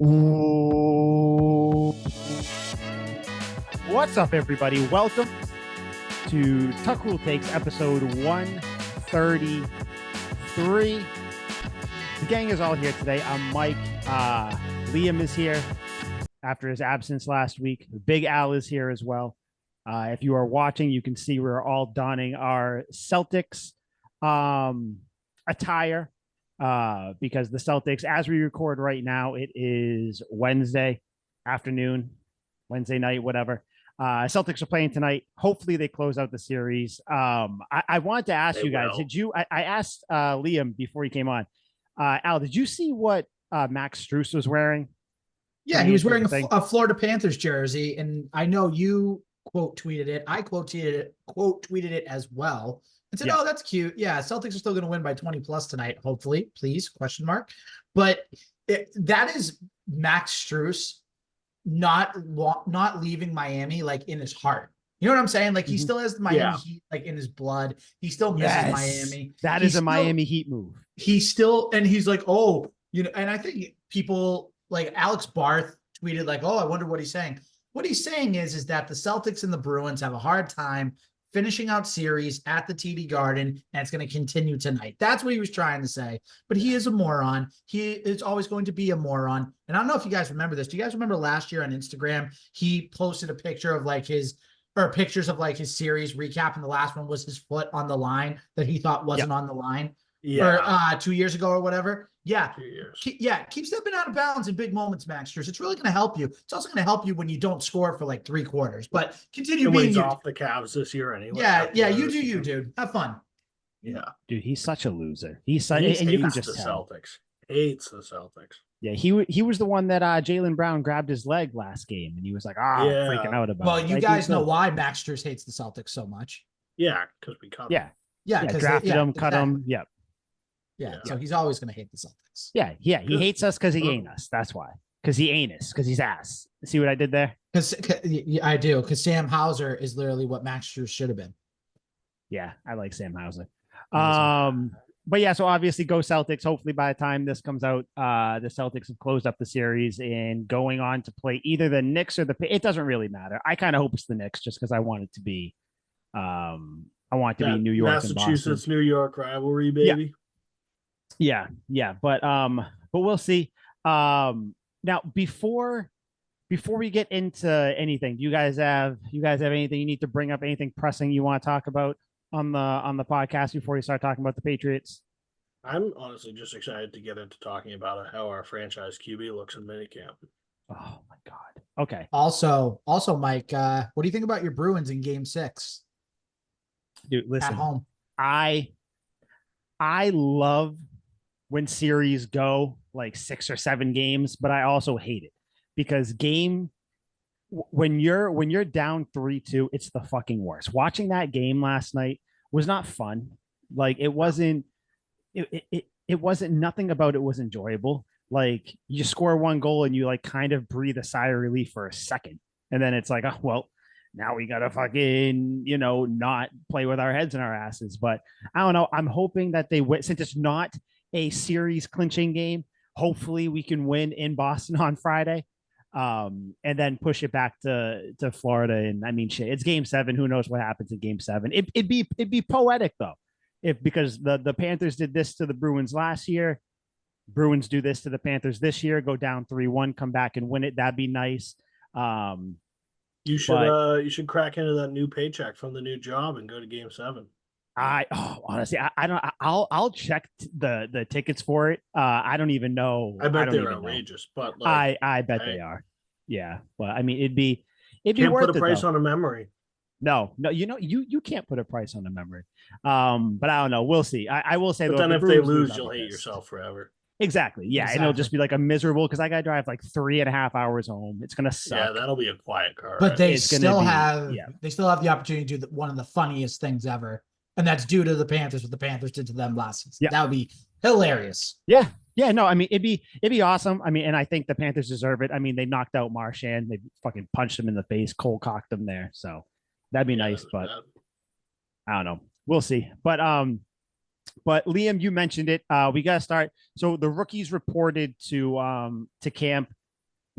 Ooh. What's up, everybody? Welcome to Tuck Rule Takes episode 133. The gang is all here today. I'm Mike. Liam is here after his absence last week. Big Al is here as well. If you are watching, you can see we're all donning our Celtics attire because the Celtics, as we record right now, it is Wednesday afternoon, Wednesday night, whatever. Celtics are playing tonight. Hopefully they close out the series. I wanted to ask you guys, I asked Liam before he came on, Al, did you see what Max Strus was wearing? Yeah, he was wearing a Florida Panthers jersey, and I know you quote tweeted it. I quote tweeted it as well and said, "Oh, that's cute. Yeah, Celtics are still going to win by 20 plus tonight. Hopefully, please, question mark." But that is Max Strus not leaving Miami like in his heart. You know what I'm saying? Like he still has the Miami Heat like in his blood. He still misses Miami. That is a Miami Heat move. He's still, and he's like, oh, you know, and I think people like Alex Barth tweeted like, oh, I wonder what he's saying. What he's saying is that the Celtics and the Bruins have a hard time finishing out series at the TD Garden, and it's going to continue tonight. That's what he was trying to say. But he is a moron. He is always going to be a moron. And I don't know if you guys remember this. Do you guys remember last year on Instagram, he posted a picture of like pictures of like his series recap, and the last one was his foot on the line that he thought wasn't on the line. Yeah. Or 2 years ago or whatever. Yeah. 2 years. Keep stepping out of bounds in big moments, Max Strus. It's really going to help you. It's also going to help you when you don't score for like 3 quarters. But continue being off the Cavs this year anyway. Yeah, you do you, dude. Have fun. Yeah. Dude, he's such a loser. And you can just tell. Celtics. Hates the Celtics. Yeah, he was the one that Jaylen Brown grabbed his leg last game, and he was like, freaking out about it. Well, you guys know why Max Strus hates the Celtics so much. Yeah, because we cut him. Yeah, drafted him, cut him. Yep. Yeah, so he's always going to hate the Celtics. Yeah, he hates us because he ain't us. That's why. Because he ain't us. Because he's ass. See what I did there? Because I do. Because Sam Hauser is literally what Max Strus should have been. Yeah, I like Sam Hauser. But yeah, so obviously go Celtics. Hopefully by the time this comes out, the Celtics have closed up the series and going on to play either the Knicks or it doesn't really matter. I kind of hope it's the Knicks just because I want it to be New York Massachusetts, and Boston. New York rivalry, baby. Yeah, but we'll see. Now before we get into anything, do you guys have anything you need to bring up, anything pressing you want to talk about on the podcast before you start talking about the Patriots? I'm honestly just excited to get into talking about how our franchise QB looks in minicamp. Oh my God. Okay. Also, Mike, what do you think about your Bruins in Game 6? Dude, listen. At home. I love when series go like 6 or 7 games, but I also hate it because when you're down 3-2, it's the fucking worst. Watching that game last night was not fun. Like it wasn't nothing about it was enjoyable. Like you score 1 goal and you like kind of breathe a sigh of relief for a second. And then it's like, oh, well, now we got to fucking, not play with our heads in our asses. But I don't know. I'm hoping that they win, since it's not a series clinching game. Hopefully we can win in Boston on Friday. And then push it back to Florida. And I mean, shit, it's Game 7. Who knows what happens in Game 7? It'd be poetic though, because the Panthers did this to the Bruins last year. Bruins do this to the Panthers this year. Go down 3-1, come back and win it. That'd be nice. You should crack into that new paycheck from the new job and go to Game 7. Honestly, I don't. I'll check the tickets for it. I don't even know. I bet they're outrageous, but like, I bet they are. Yeah, well, I mean, it'd be can't worth put a price on a memory. No, you can't put a price on a memory. But I don't know. We'll see. I will say, but then if they lose, you'll hate yourself forever. Exactly. Yeah, and it'll just be like a miserable because I got to drive like 3.5 hours home. It's gonna suck. Yeah, that'll be a quiet car. But they still have the opportunity to do one of the funniest things ever. And that's due to the Panthers, what the Panthers did to them last season. Yeah. That would be hilarious. Yeah. No, I mean, it'd be awesome. I mean, and I think the Panthers deserve it. I mean, they knocked out Marchand. They fucking punched him in the face, cold cocked him there. So that'd be nice, but I don't know. We'll see. But Liam, you mentioned it. We got to start. So the rookies reported to camp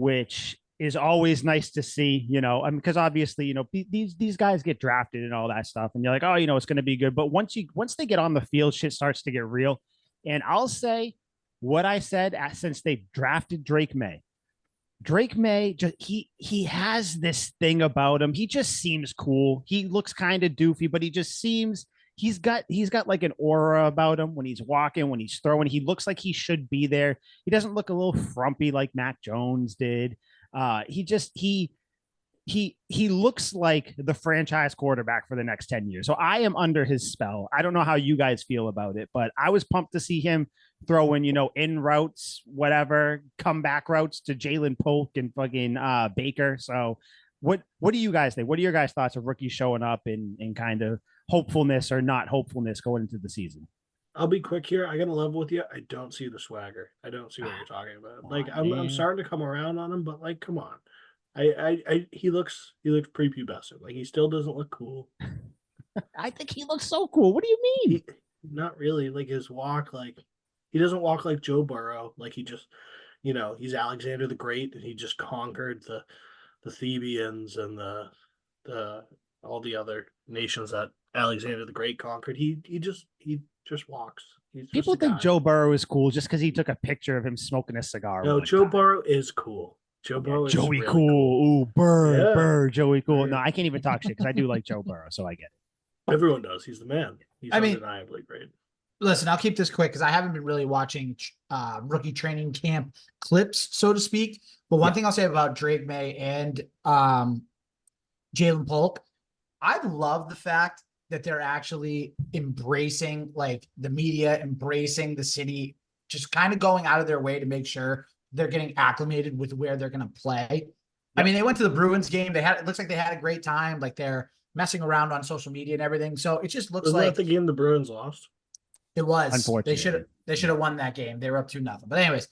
which is always nice to see, because obviously, these guys get drafted and all that stuff, and you're like, oh, it's going to be good. But once they get on the field, shit starts to get real. And I'll say what I said since they drafted Drake May. Drake May, just he has this thing about him. He just seems cool. He looks kind of doofy, but he just seems he's got like an aura about him when he's walking, when he's throwing. He looks like he should be there. He doesn't look a little frumpy like Mac Jones did. He looks like the franchise quarterback for the next 10 years. So I am under his spell. I don't know how you guys feel about it, but I was pumped to see him throwing, in routes, whatever, comeback routes to Jalen Polk and fucking Baker. So what do you guys think? What are your guys' thoughts of rookies showing up in kind of hopefulness or not hopefulness going into the season? I'll be quick here. I gotta level with you. I don't see the swagger. I don't see what you're talking about. Like I'm starting to come around on him, but like, come on. He looks prepubescent. Like he still doesn't look cool. I think he looks so cool. What do you mean? Not really. Like his walk, like he doesn't walk like Joe Burrow. Like he just, he's Alexander the Great, and he just conquered the Thebians and the all the other nations that Alexander the Great conquered. He just walks. People think Joe Burrow is cool just because he took a picture of him smoking a cigar. No, Joe Burrow is cool. Joe Burrow is Joey really cool. Ooh, Burr, Joey cool. No, I can't even talk shit because I do like Joe Burrow, so I get it. Everyone does. He's the man. He's undeniably great. Listen, I'll keep this quick because I haven't been really watching rookie training camp clips, so to speak. But one thing I'll say about Drake May and Jalen Polk, I love the fact that they're actually embracing, like the media, embracing the city, just kind of going out of their way to make sure they're getting acclimated with where they're going to play. Yep. I mean, they went to the Bruins game. It looks like they had a great time. Like they're messing around on social media and everything. So it just looks like that the game the Bruins lost. It was. Unfortunately, they should have won that game. They were up 2-0. But anyways,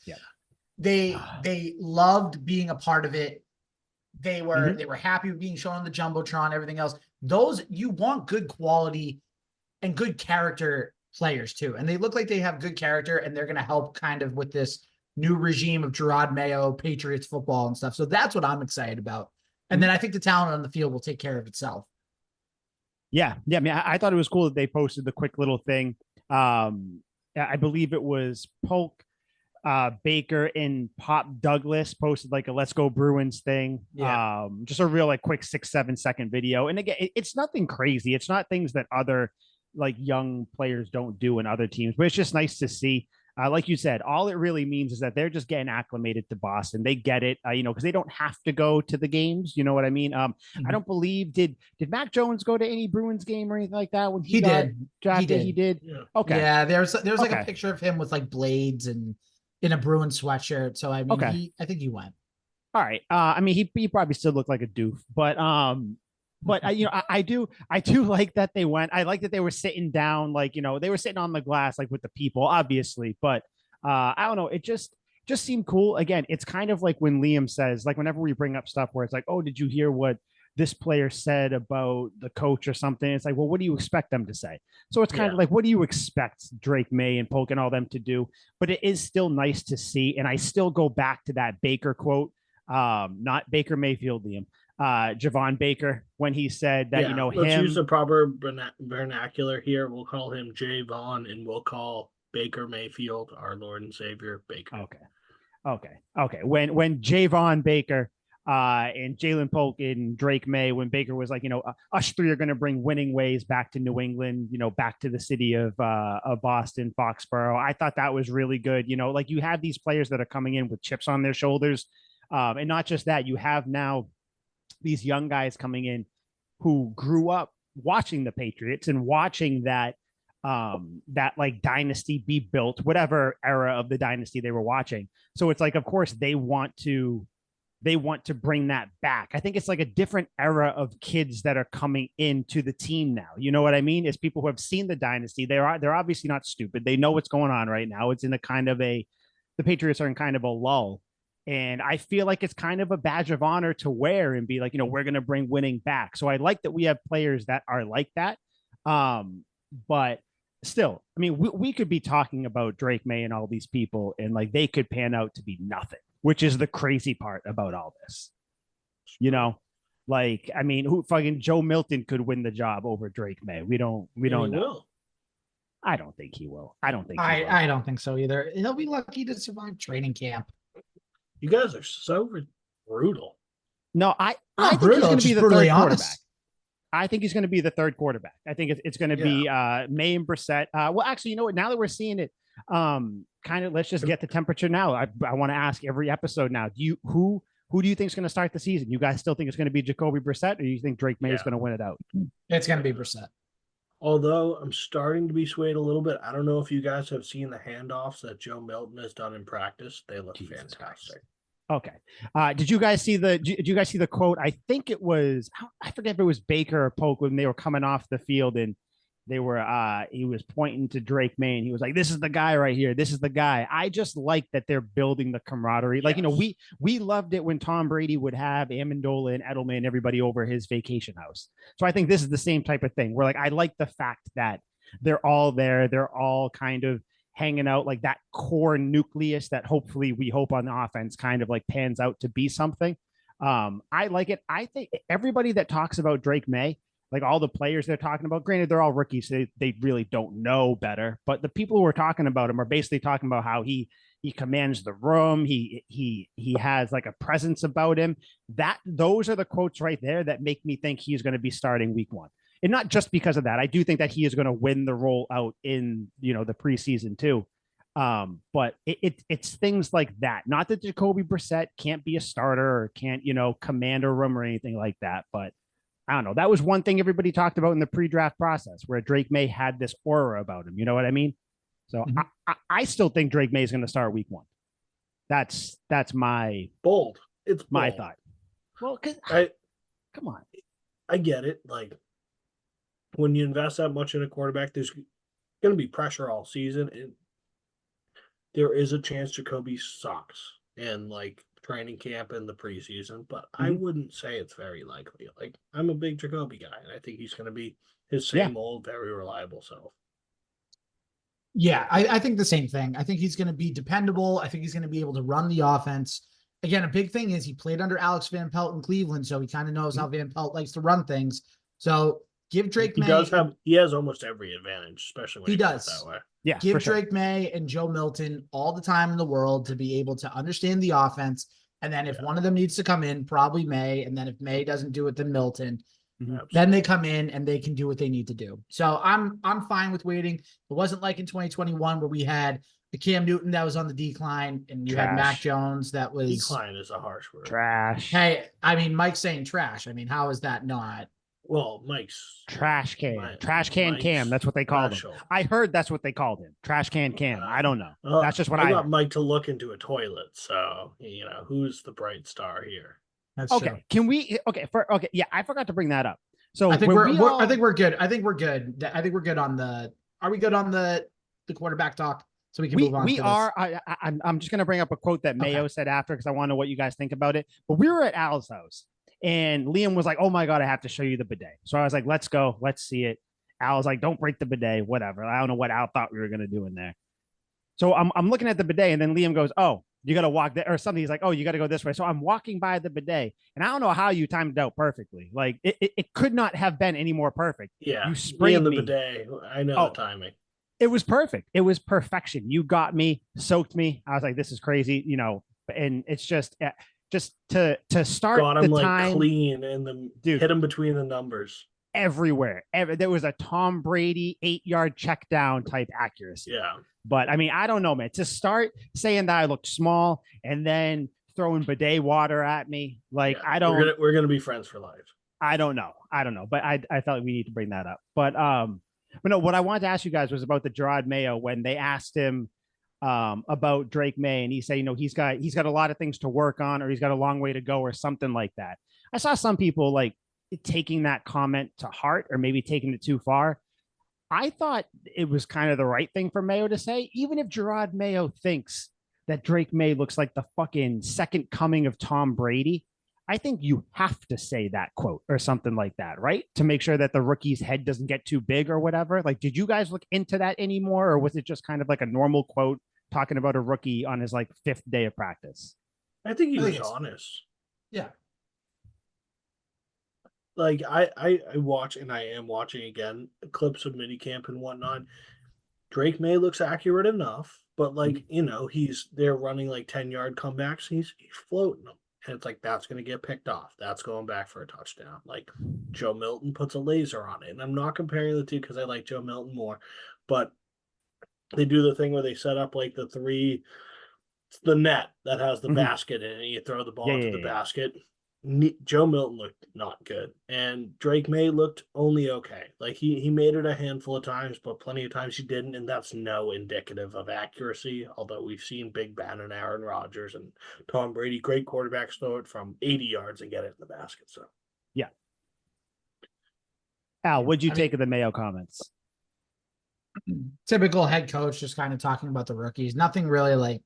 they loved being a part of it. They were happy with being shown on the Jumbotron, everything else. Those, you want good quality and good character players too. And they look like they have good character, and they're going to help kind of with this new regime of Gerard Mayo, Patriots football and stuff. So that's what I'm excited about. And then I think the talent on the field will take care of itself. Yeah. I mean, I thought it was cool that they posted the quick little thing. I believe it was Polk, Baker, and Pop Douglas posted like a "Let's Go Bruins" thing. Yeah. Just a real like quick 6-7 second video. And again, it's nothing crazy. It's not things that other like young players don't do in other teams, but it's just nice to see. Like you said, all it really means is that they're just getting acclimated to Boston. They get it, because they don't have to go to the games. You know what I mean? I don't believe did Mac Jones go to any Bruins game or anything like that when he got drafted? He did. Yeah. Okay. Yeah, there's like a picture of him with like blades and in a Bruins sweatshirt. So I mean, I think he went. All right. I mean, he probably still looked like a doof, but I do like that they went. I like that they were sitting down, like, they were sitting on the glass, like with the people, obviously. But I don't know. It just seemed cool. Again, it's kind of like when Liam says, like, whenever we bring up stuff where it's like, oh, did you hear what this player said about the coach or something? It's like, well, what do you expect them to say? So it's kind of like, what do you expect Drake May and Polk and all them to do? But it is still nice to see. And I still go back to that Baker quote, not Baker Mayfield, Liam. Javon Baker, when he said that, let's use the proper vernacular here. We'll call him Javon, and we'll call Baker Mayfield our Lord and Savior Baker. Okay. When Javon Baker and Jalen Polk and Drake May, when Baker was like, us three are going to bring winning ways back to New England, back to the city of Boston, Foxborough. I thought that was really good. Like you have these players that are coming in with chips on their shoulders. And not just that, you have now these young guys coming in who grew up watching the Patriots and watching that like dynasty be built, whatever era of the dynasty they were watching. So it's like, of course, they want to bring that back. I think it's like a different era of kids that are coming into the team now. You know what I mean? It's people who have seen the dynasty. They're obviously not stupid. They know what's going on right now. It's in the Patriots are in kind of a lull. And I feel like it's kind of a badge of honor to wear and be like, we're going to bring winning back. So I like that we have players that are like that. But still, I mean, we could be talking about Drake May and all these people, and like they could pan out to be nothing. which is the crazy part about all this. You know, like, I mean, who fucking Joe Milton could win the job over Drake May? We don't know. Will. I don't think he will. I don't think he will. I don't think so either. He'll be lucky to survive training camp. You guys are so brutal. No, I think brutal, he's going to be the third brutally quarterback. honest. I think he's going to be the third quarterback. I think it's going to be May and Brissett. Well, actually, you know what? Now that we're seeing it, kind of, let's just get the temperature now. I want to ask every episode now. Who do you think is going to start the season? You guys still think it's going to be Jacoby Brissett, or do you think Drake May is going to win it out? It's going to be Brissett. Although I'm starting to be swayed a little bit. I don't know if you guys have seen the handoffs that Joe Milton has done in practice. They look fantastic. Okay. Did you guys see the quote? I think it was, I forget if it was Baker or Polk when they were coming off the field and they were he was pointing to Drake May and he was like, "This is the guy right here. This is the guy." I just like that they're building the camaraderie. Like, we loved it when Tom Brady would have Amendola and Edelman and everybody over his vacation house. So I think this is the same type of thing where, like, I like the fact that they're all there. They're all kind of hanging out, like that core nucleus that hopefully we hope on the offense kind of like pans out to be something. I like it. I think everybody that talks about Drake May, like all the players they're talking about, granted, they're all rookies. So they really don't know better, but the people who are talking about him are basically talking about how he commands the room. He has like a presence about him. Those are the quotes right there that make me think he's going to be starting week 1. And not just because of that. I do think that he is going to win the role out in, the preseason too. But it's things like that. Not that Jacoby Brissett can't be a starter or can't, command a room or anything like that. But I don't know. That was one thing everybody talked about in the pre-draft process where Drake May had this aura about him. You know what I mean? So I still think Drake May is going to start week 1. That's my bold. It's bold. My thought. Well, come on. I get it. Like, when you invest that much in a quarterback, there's going to be pressure all season. And there is a chance Jacoby sucks in like training camp in the preseason, but I wouldn't say it's very likely. Like, I'm a big Jacoby guy, and I think he's going to be his same old, very reliable self. Yeah, I think the same thing. I think he's going to be dependable. I think he's going to be able to run the offense. Again, a big thing is he played under Alex Van Pelt in Cleveland, so he kind of knows how Van Pelt likes to run things. So give Drake May. He has almost every advantage, especially when he does that way. Yeah. Give Drake May and Joe Milton all the time in the world to be able to understand the offense. And then if one of them needs to come in, probably May. And then if May doesn't do it, then Milton. Then they come in and they can do what they need to do. So I'm fine with waiting. It wasn't like in 2021 where we had the Cam Newton that was on the decline and you had Mac Jones that was decline is a harsh word. Trash. Hey, I mean, Mike's saying trash. I mean, how is that not? Well, Mike's trash can. Trash can Mike's Cam. That's what they called him. I heard that's what they called him. Trash can Cam. I don't know. That's just what I got Mike to look into a toilet. So, who's the bright star here? That's okay. True. Can we? Okay. Yeah, I forgot to bring that up. So I think we're good. I think we're good on the. Are we good on the quarterback talk? So we can move on. We are. I'm just going to bring up a quote that Mayo said after because I want to know what you guys think about it. But we were at Al's house and Liam was like, "Oh my god, I have to show you the bidet." So I was like, "Let's go. Let's see it." Al was like, "Don't break the bidet. Whatever." I don't know what Al thought we were going to do in there. So I'm looking at the bidet and then Liam goes, "Oh, you got to walk there," or something. He's like, "Oh, you got to go this way." So I'm walking by the bidet and I don't know how you timed it out perfectly. Like it could not have been any more perfect. Yeah. You sprayed me in the bidet. I know the timing. It was perfect. It was perfection. You got me, soaked me. I was like, this is crazy, and it's just to start got him the like time clean and then hit him between the numbers. Everywhere. There was a Tom Brady 8-yard check down type accuracy. Yeah. But I mean, I don't know, man. To start saying that I looked small and then throwing bidet water at me, like I don't. We're gonna be friends for life. I don't know. But I felt we need to bring that up. But no, what I wanted to ask you guys was about the Gerard Mayo when they asked him about Drake May, and he said, he's got a lot of things to work on, or he's got a long way to go, or something like that. I saw some people like taking that comment to heart, or maybe taking it too far. I thought it was kind of the right thing for Mayo to say, even if Gerard Mayo thinks that Drake May looks like the fucking second coming of Tom Brady. I think you have to say that quote or something like that, right? To make sure that the rookie's head doesn't get too big or whatever. Like, did you guys look into that anymore? Or was it just kind of like a normal quote talking about a rookie on his like 5th day of practice? I think he I think was it's honest. yeah. Like I watch and I am watching again clips of minicamp and whatnot. Drake May looks accurate enough, but like, you know, they're running like 10-yard comebacks. He's floating them. And it's like that's gonna get picked off. That's going back for a touchdown. Like Joe Milton puts a laser on it. And I'm not comparing the two because I like Joe Milton more, but they do the thing where they set up like the net that has the Mhm. basket in it, and you throw the Yeah, ball into yeah, the yeah. basket. Joe Milton looked not good, and Drake May looked only okay. Like he made it a handful of times, but plenty of times he didn't, and that's no indicative of accuracy. Although we've seen Big Ben and Aaron Rodgers and Tom Brady, great quarterbacks, throw it from 80 yards and get it in the basket. So Yeah. Al, Yeah. what'd you I mean, take of the Mayo comments? typical head coach just kind of talking about the rookies. Nothing really like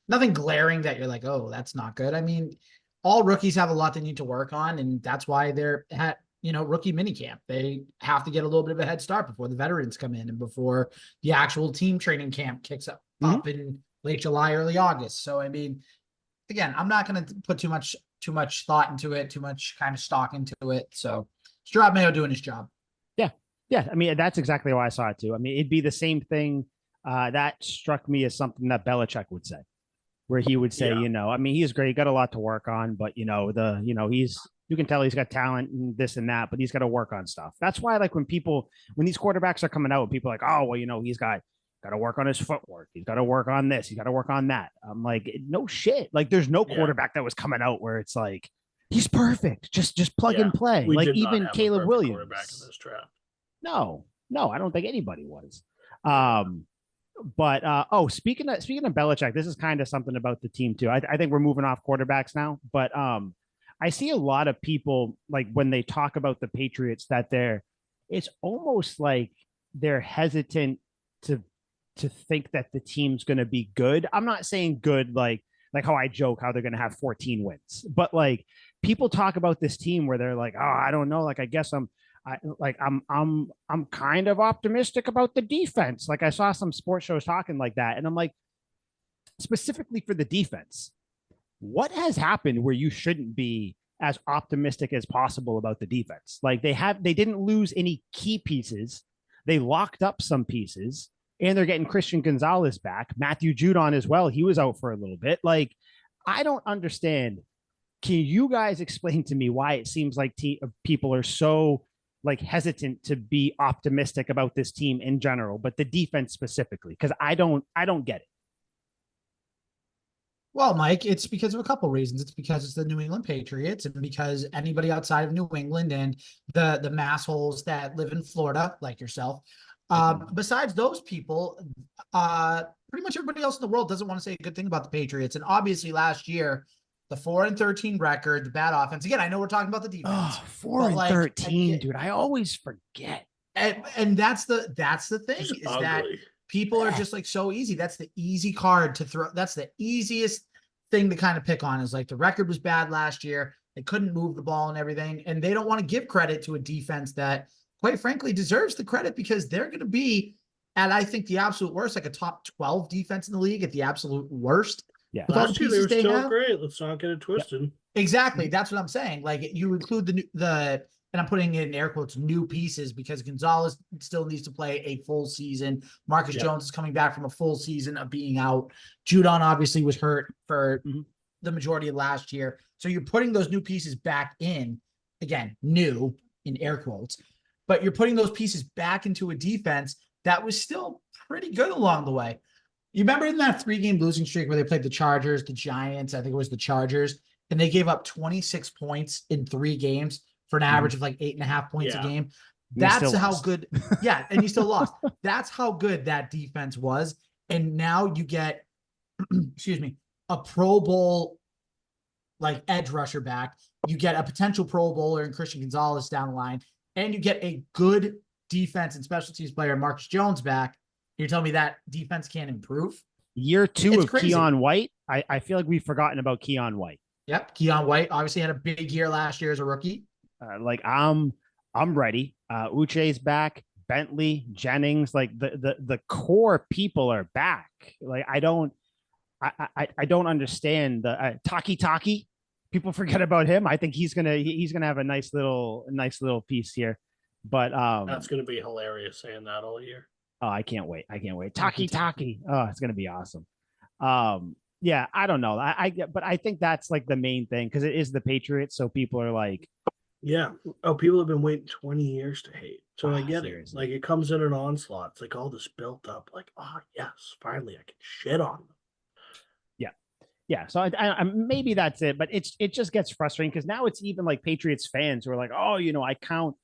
nothing glaring that you're like, oh, that's not good. I mean, all rookies have a lot they need to work on, and that's why they're at rookie minicamp. They have to get a little bit of a head start before the veterans come in and before the actual team training camp kicks up in late July, early August. So I mean, again, I'm not going to put too much thought into it, too much kind of stock into it. So it's Gerard Mayo doing his job. Yeah. Yeah. I mean, that's exactly why I saw it too. I mean, it'd be the same thing. That struck me as something that Belichick would say, where he would say, yeah, I mean, he's great, got a lot to work on, but you can tell he's got talent and this and that, but he's got to work on stuff. That's why, like, when these quarterbacks are coming out, people are like, oh, well, he's got to work on his footwork. He's got to work on this. He's got to work on that. I'm like, no shit. Like, there's no yeah, quarterback that was coming out where it's like, he's perfect. Just plug yeah. and play. We Like did not even have a Caleb perfect quarterback in Williams. this draft. No, I don't think anybody was. Yeah. But speaking of Belichick, this is kind of something about the team too. I think we're moving off quarterbacks now, but I see a lot of people like when they talk about the Patriots that it's almost like they're hesitant to to think that the team's going to be good. I'm not saying good like how I joke how they're going to have 14 wins, but like people talk about this team where they're like, oh, I don't know, like I guess I'm kind of optimistic about the defense. Like I saw some sports shows talking like that, and I'm like, specifically for the defense, what has happened where you shouldn't be as optimistic as possible about the defense? Like they didn't lose any key pieces. They locked up some pieces, and they're getting Christian Gonzalez back. Matthew Judon as well. He was out for a little bit. Like I don't understand. Can you guys explain to me why it seems like people are so like hesitant to be optimistic about this team in general, but the defense specifically? Because I don't get it. Well, Mike, it's because of a couple reasons. It's because it's the New England Patriots, and because anybody outside of New England and the massholes that live in Florida, like yourself, besides those people, pretty much everybody else in the world doesn't want to say a good thing about the Patriots. And obviously, last year, the 4-13 record, the bad offense. Again, I know we're talking about the defense, Oh, 4 but and like 13, dude. I always forget. and that's the thing Just is that ugly. people are just like so easy. That's the easy card to throw. That's the easiest thing to kind of pick on is like the record was bad last year. They couldn't move the ball and everything. And they don't want to give credit to a defense that, quite frankly, deserves the credit because they're going to be at, I think, the absolute worst, like a top 12 defense in the league at the absolute worst. Yeah. With all the Last year they pieces were they still have. great. Let's not get it Yep. twisted. Exactly. That's what I'm saying. Like you include and I'm putting it in air quotes, new pieces because Gonzalez still needs to play a full season. Marcus Yep. Jones is coming back from a full season of being out. Judon obviously was hurt for the majority of last year. So you're putting those new pieces back in, again, new in air quotes, but you're putting those pieces back into a defense that was still pretty good along the way. You remember in that 3-game losing streak where they played the Chargers, the Giants, I think it was the Chargers, and they gave up 26 points in 3 games for an average of like 8.5 points a game. That's how good. Yeah. And you still lost. That's how good that defense was. And now you get, excuse me, a Pro Bowl like edge rusher back. You get a potential Pro Bowler in Christian Gonzalez down the line, and you get a good defense and special teams player, Marcus Jones, back. You're telling me that defense can't improve? Year 2 It's of crazy. Keon White. I feel like we've forgotten about Keon White. Yep. Keon White obviously had a big year last year as a rookie. Like I'm ready. Uche's back. Bentley, Jennings, like the core people are back. Like I don't understand the Taki. People forget about him. I think he's gonna have a nice little piece here. But That's going to be hilarious saying that all year. oh, I can't wait. I can't wait. Taki. Oh, it's gonna be awesome. Yeah, I don't know. But I think that's like the main thing because it is the Patriots. So people are like, Yeah. Oh, people have been waiting 20 years to hate. So I get seriously. it. Like it comes in an onslaught. It's like all this built up. Like, oh yes, finally I can shit on them. Yeah, so maybe that's it, but it just gets frustrating because now it's even like Patriots fans who are like, oh, I count,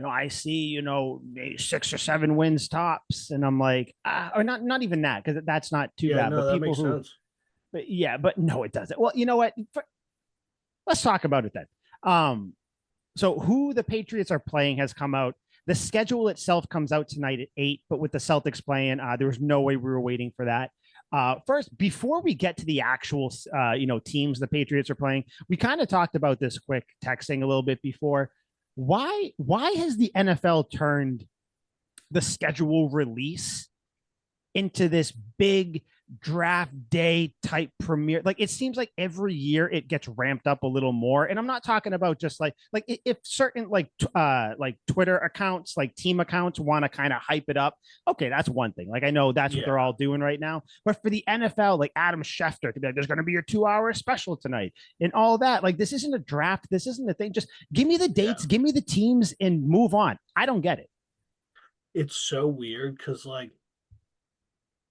I see, maybe 6 or 7 wins tops, and I'm like, or not even that because that's not too Yeah, bad, no, but that people makes who, sense. but yeah, but no, it doesn't. Well, you know what? Let's talk about it then. So who the Patriots are playing has come out. The schedule itself comes out tonight at 8, but with the Celtics playing, there was no way we were waiting for that. First, before we get to the actual, teams the Patriots are playing, we kind of talked about this quick texting a little bit before. Why has the NFL turned the schedule release into this big draft day type premiere? Like it seems like every year it gets ramped up a little more, and I'm not talking about just like if certain like Twitter accounts, like team accounts, want to kind of hype it up. Okay, that's one thing. Like I know that's what they're all doing right now, but for the NFL, like Adam Schefter to be like, there's going to be your 2-hour special tonight and all that. Like this isn't a draft, this isn't a thing. Just give me the dates, give me the teams, and move on. I don't get it. It's so weird because like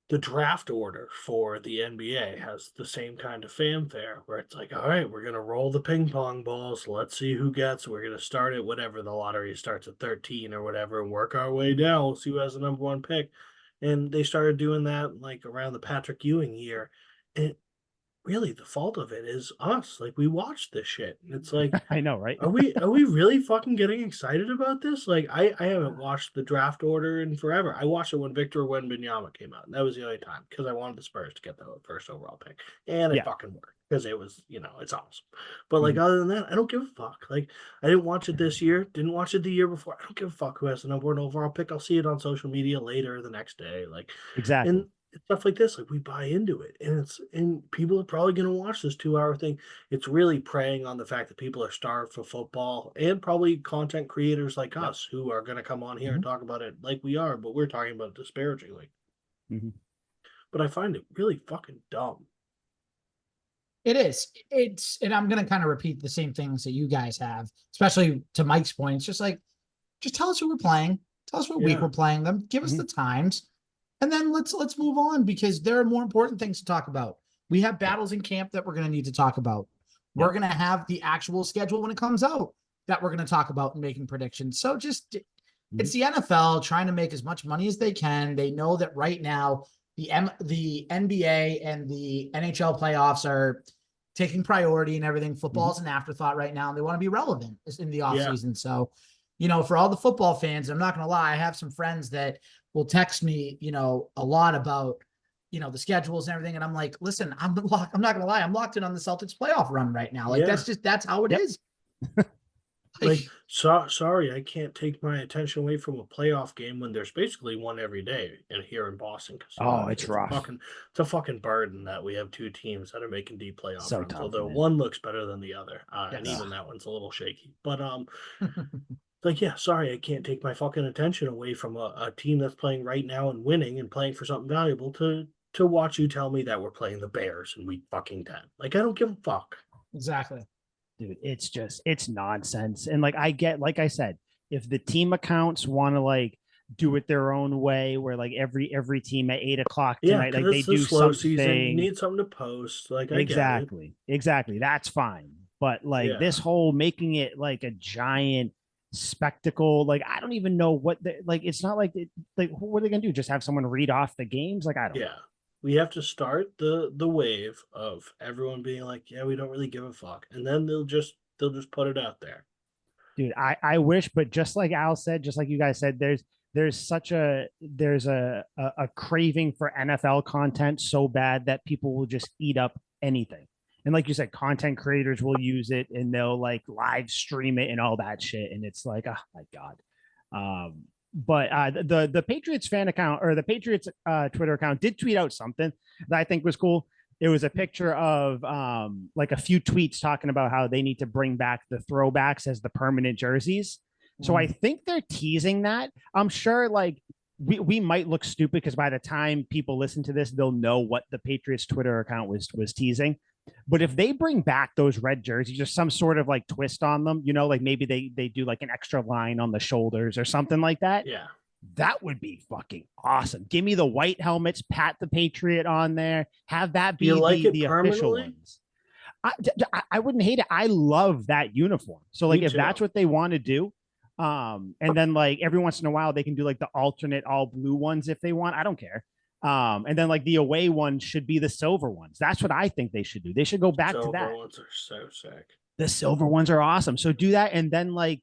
the draft order for the NBA has the same kind of fanfare where it's like, all right, we're going to roll the ping pong balls. Let's see who gets. We're going to start at whatever the lottery starts at 13 or whatever and work our way down. We'll see who has the number one pick. And they started doing that like around the Patrick Ewing year. And really the fault of it is us. Like we watched this shit. And it's like, I know, right? are we really fucking getting excited about this? Like I haven't watched the draft order in forever. I watched it when Victor Wembanyama came out, and that was the only time because I wanted the Spurs to get the first overall pick, and it fucking worked because it was it's awesome. But like other than that, I don't give a fuck. Like I didn't watch it this year, didn't watch it the year before. I don't give a fuck who has the number one overall pick. I'll see it on social media later the next day. Like Exactly. and stuff like this, like we buy into it, and people are probably going to watch this 2-hour thing. It's really preying on the fact that people are starved for football, and probably content creators like us who are going to come on here and talk about it like we are, but we're talking about it disparagingly. But I find it really fucking dumb. It is. And I'm going to kind of repeat the same things that you guys have, especially to Mike's point. It's just like, just tell us who we're playing. Tell us what week we're playing them. Give us the times. And then let's move on because there are more important things to talk about. We have battles in camp that we're going to need to talk about. We're going to have the actual schedule when it comes out that we're going to talk about and making predictions. So just it's the NFL trying to make as much money as they can. They know that right now the NBA and the NHL playoffs are taking priority and everything. Football's an afterthought right now, and they want to be relevant in the offseason. So, for all the football fans, I'm not going to lie, I have some friends that will text me, a lot about, the schedules and everything. And I'm like, listen, I'm not going to lie. I'm locked in on the Celtics playoff run right now. Like that's how it is. Sorry, I can't take my attention away from a playoff game when there's basically one every day here in Boston. It's rough. It's a fucking burden that we have two teams that are making deep playoff runs. Tough, although man. one looks better than the other, and even that one's a little shaky. But sorry, I can't take my fucking attention away from a team that's playing right now and winning and playing for something valuable to watch you tell me that we're playing the Bears in week fucking 10. Like I don't give a fuck. Exactly. Dude, it's nonsense. And like like I said, if the team accounts want to like do it their own way, where like every team at 8:00 tonight, like they do slow something. Season. You need something to post. Like exactly. That's fine. But like this whole making it like a giant spectacle, like I don't even know what it's not like like what are they gonna do? Just have someone read off the games? Like I don't know. We have to start the wave of everyone being like, we don't really give a fuck, and then they'll just put it out there. Dude, I wish, but just like Al said, just like you guys said, there's a craving for NFL content so bad that people will just eat up anything. And like you said, content creators will use it and they'll like live stream it and all that shit. And it's like, oh my God. But the Patriots fan account or the Patriots Twitter account did tweet out something that I think was cool. It was a picture of like a few tweets talking about how they need to bring back the throwbacks as the permanent jerseys. So I think they're teasing that. I'm sure like we might look stupid because by the time people listen to this, they'll know what the Patriots Twitter account was teasing. But if they bring back those red jerseys or some sort of like twist on them, you know, like maybe they do like an extra line on the shoulders or something like that. Yeah. That would be fucking awesome. Give me the white helmets, pat the Patriot on there, have that Do you be like it the official permanently? ones. I wouldn't hate it. I love that uniform. So like Me if too. that's what they want to do, and then like every once in a while they can do like the alternate all blue ones if they want. I don't care. And then like the away ones should be the silver ones. That's what I think they should do. They should go back to that. Silver ones are so sick. The silver ones are awesome. So do that, and then like